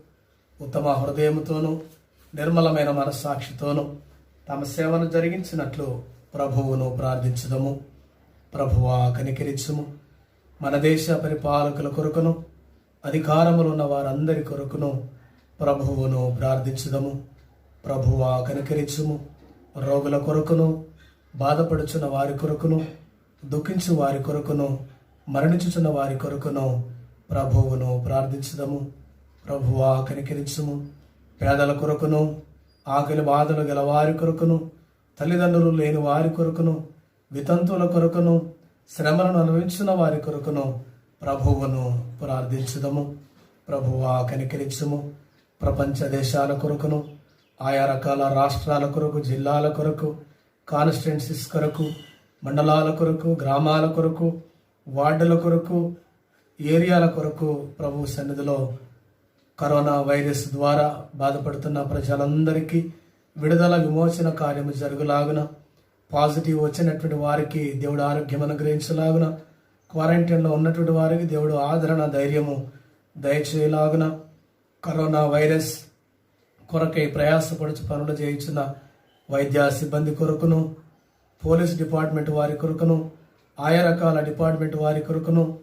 ఉత్తమ హృదయముతోనూ నిర్మలమైన మనస్సాక్షితోనూ తమ సేవను జరిగించినట్లు ప్రభువును ప్రార్థించుదము. ప్రభువా కనికరించుము. మన దేశ పరిపాలకుల కొరకును, అధికారములు ఉన్న వారందరి కొరకును ప్రభువును ప్రార్థించుదము. ప్రభువా కనికరించుము. రోగుల కొరకును, బాధపడుచున్న వారి కొరకును, దుఃఖించు వారి కొరకును, మరణించుచున్న వారి కొరకును ప్రభువును ప్రార్థించుదము. ప్రభువా కనికరించుము. పేదల కొరకును, ఆకలి బాధలు గల వారి కొరకును, తల్లిదండ్రులు లేని వారి కొరకును, వితంతువుల కొరకును, శ్రమలను అనుభవించిన వారి కొరకును ప్రభువును ప్రార్థించుదము. ప్రభువా కనికరించుము. ప్రపంచ దేశాల కొరకును, ఆయా రకాల రాష్ట్రాల కొరకు, జిల్లాల కొరకు, కాన్స్టిట్యున్సీస్ కొరకు, మండలాల కొరకు, గ్రామాల కొరకు, వార్డుల కొరకు, ఏరియాల కొరకు ప్రభు సన్నిధిలో కరోనా వైరస్ ద్వారా బాధపడుతున్న ప్రజలందరికీ విడుదల, విమోచన కార్యము జరుగులాగున, పాజిటివ్ వచ్చినటువంటి వారికి దేవుడు ఆరోగ్యం అనుగ్రహించలాగున, క్వారంటైన్లో ఉన్నటువంటి వారికి దేవుడు ఆదరణ, ధైర్యము దయచేయలాగున, కరోనా వైరస్ కొరకై ప్రయాసపడుచు పనులు చేయించిన వైద్య సిబ్బంది కొరకును, పోలీస్ డిపార్ట్మెంట్ వారి కొరకును, ఆయా రకాల డిపార్ట్మెంట్ వారి కొరకును,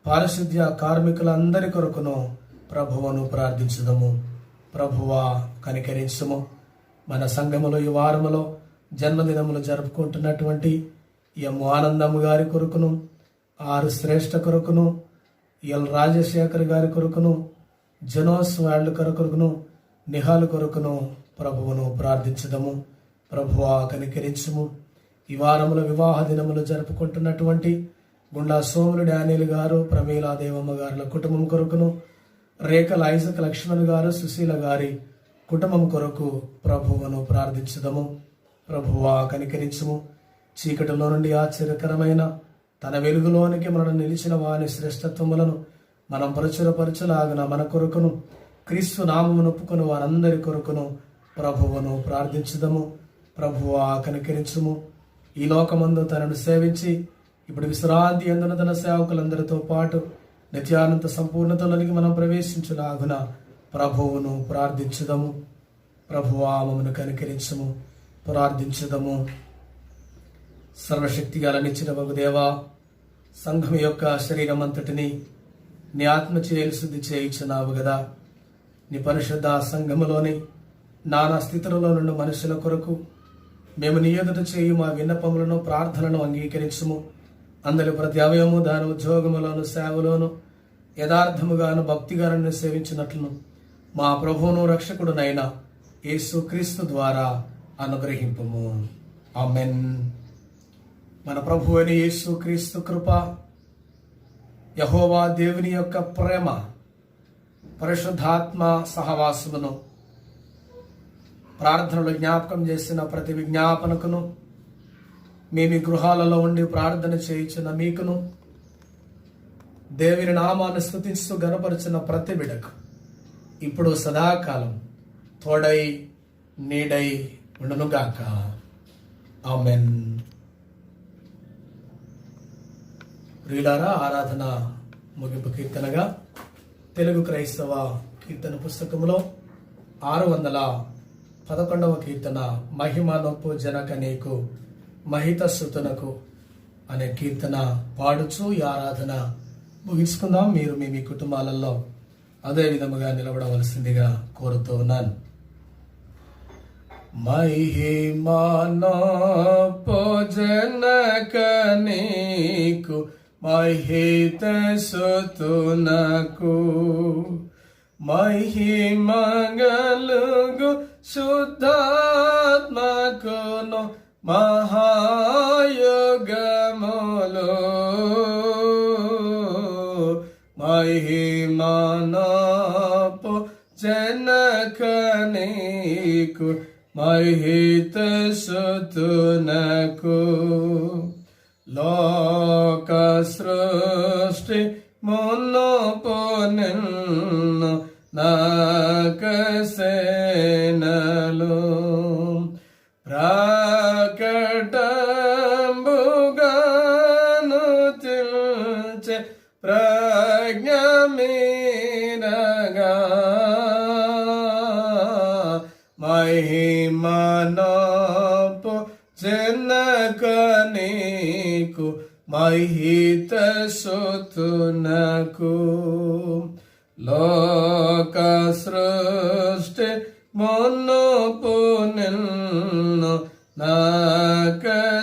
పారిశుద్ధ్య కార్మికులందరి కొరకును ప్రభువును ప్రార్థించుదము. ప్రభువా కనికరించుము. మన సంఘములో ఈ వారములో జన్మదినములు జరుపుకుంటున్నటువంటి ఎం ఆనందమ్మ గారి కొరకును, ఆర్ శ్రేష్ఠ కొరకును, ఎల్ రాజశేఖర్ గారి కొరకును, జనోస్ వాళ్ళ కొరకును, నిహాల్ కొరకును ప్రభువును ప్రార్థించుదము. ప్రభువా కనికరించుము. ఈ వారములో వివాహ దినములు జరుపుకుంటున్నటువంటి గుండా సోములు డానియల్ గారు, ప్రమీలా దేవమ్మ గారుల కుటుంబం కొరకును, రేఖల ఐజక్ లక్ష్మణ్ గారు, సుశీల గారి కుటుంబం కొరకు ప్రభువును ప్రార్థించుదము. ప్రభువా కనికరించుము. చీకటిలో నుండి ఆశ్చర్యకరమైన తన వెలుగులోనికి మనం నిలిచిన వాని శ్రేష్టత్వములను మనం ప్రచురపరచులాగిన మన కొరకును, క్రీస్తు నామమును ఒప్పుకొని వారందరి కొరకును ప్రభువును ప్రార్థించుదము. ప్రభువా కనికరించుము. ఈ లోకమందు తనను సేవించి ఇప్పుడు విశ్రాంతి అందున తన సేవకులందరితో పాటు నిత్యానంత సంపూర్ణతలోనికి మనం ప్రవేశించులాగున ప్రభువును ప్రార్థించుదము. ప్రభువా మమ్మను కనికరించుము. ప్రార్థించుదము. సర్వశక్తి గల నిచ్చిన దేవా, సంఘం యొక్క శరీరం అంతటిని నీ ఆత్మ చేయాలి శుద్ధి చేయించున్నావు కదా. నీ పరిశుద్ధ సంఘములోని నానా స్థితులలో నుండి మనుషుల కొరకు మేము నీ ఎదుట చేయు మా విన్నపములను, ప్రార్థనను అంగీకరించుము. అందరి ప్రతి అవయము దాని ఉద్యోగములోను, సేవలోను యథార్థముగాను భక్తిగాను సేవించినట్లును మా ప్రభువును రక్షకుడునైన యేసు క్రీస్తు ద్వారా అనుగ్రహింపుము. ఆమెన్. మన ప్రభు అయిన యేసు క్రీస్తు కృప, యెహోవా దేవుని యొక్క ప్రేమ, పరిశుద్ధాత్మ సహవాసమును, ప్రార్థనలు జ్ఞాపకం చేసిన ప్రతి విజ్ఞాపనకును, మేము గృహాలలో ఉండి ప్రార్థన చేయించిన మీకును, దేవుని నామాన్ని స్తుతిస్తూ గణపరిచిన ప్రతి బిడకు ఇప్పుడు సదాకాలం తోడై నీడై ఉండునుగాక. ఆమెన్. ప్రియులారా, ఆరాధన ముగింపు కీర్తనగా తెలుగు క్రైస్తవ కీర్తన పుస్తకంలో 611వ కీర్తన, మహిమ నొప్పు జనక నీకు మహిత సుతునకు అనే కీర్తన పాడుచు ఈ ఆరాధన ముగించుకుందాం. మీరు మీ కుటుంబాలలో అదే విధముగా నిలబడవలసిందిగా కోరుతూ ఉన్నాను. మహిమా నొప్పు జనక నీకు మహిత సుతునకు మహిమగలుగు శుద్ధాత్మకును మహాయుగములో మహిమా నొప్పు జనక నీకు మహిత సుతునకు లోక సృష్టి మున్నొప్పు నిన్ను నాకసేనలు ప్రకటంబుగాను తిల్చె ప్రజ్ఞమీరగా మహిమ నొప్పు జనక నీకు మహిత సుతునకు లోక సృష్టి మున్నొప్పు నిన్ను నాకసేనలు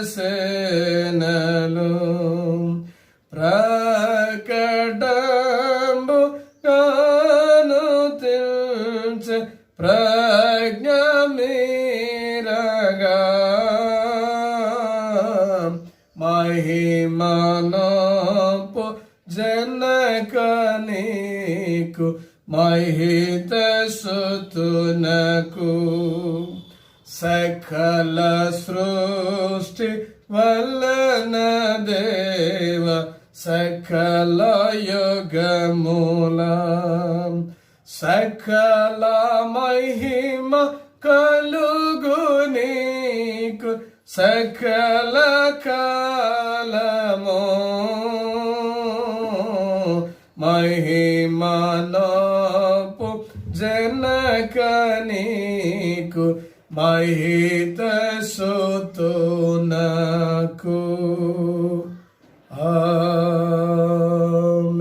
ప్రకటంబుగాను తిల్చె ప్రజ్ఞమీరగా మహిమ నొప్పు జనక నీకు మహిత సుతునకు సకల సృష్టి వలన దేవ సకల యుగముల సకల మహిమ కలుగు నీకు సకల కాలము మహిమ నొప్పు జనక నీకు మహిత సుతునకు.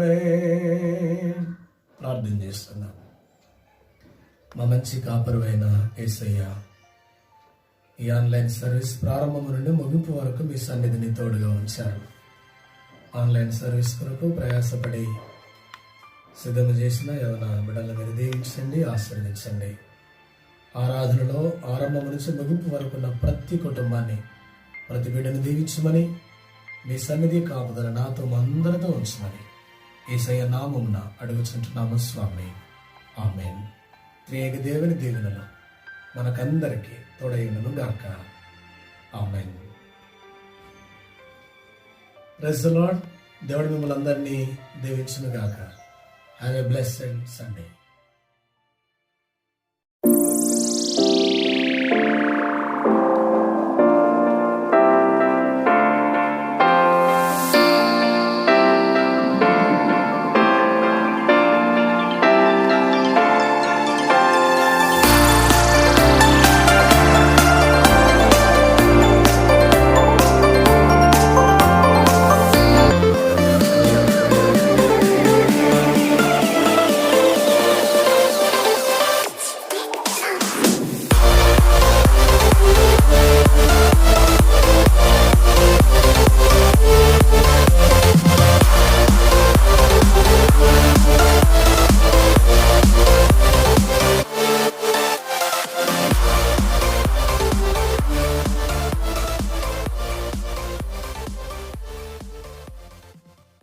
ఆమేన్. ప్రార్థన చేస్తున్నాం. మా మంచి కాపరువైన యేసయ్య, ఈ ఆన్లైన్ సర్వీస్ ప్రారంభం నుండి ముగింపు వరకు మీ సన్నిధిని తోడుగా ఉంచారు. ఆన్లైన్ సర్వీస్ కొరకు ప్రయాసపడి సిద్ధం చేసిన యవన బిడ్డలను మీరు దీవించండి, ఆశీర్వదించండి. ఆరాధనలో ఆరంభం నుంచి ముగింపు వరకు ఉన్న ప్రతి కుటుంబాన్ని, ప్రతి బిడ్డను దీవించమని మీ సన్నిధి కాపుదల నాతో అందరితో ఉంచమని యేసయ్య నామమున అడుగుచుంటున్నాము స్వామి. ఆమేన్. త్రియేక దేవుని దీవెనలు మనకందరికీ తోడైనను గాక. ఆమేన్. Praise the Lord. దేవుడు మిమ్మల్ని అందరినీ దీవించును గాక. Have a blessed Sunday.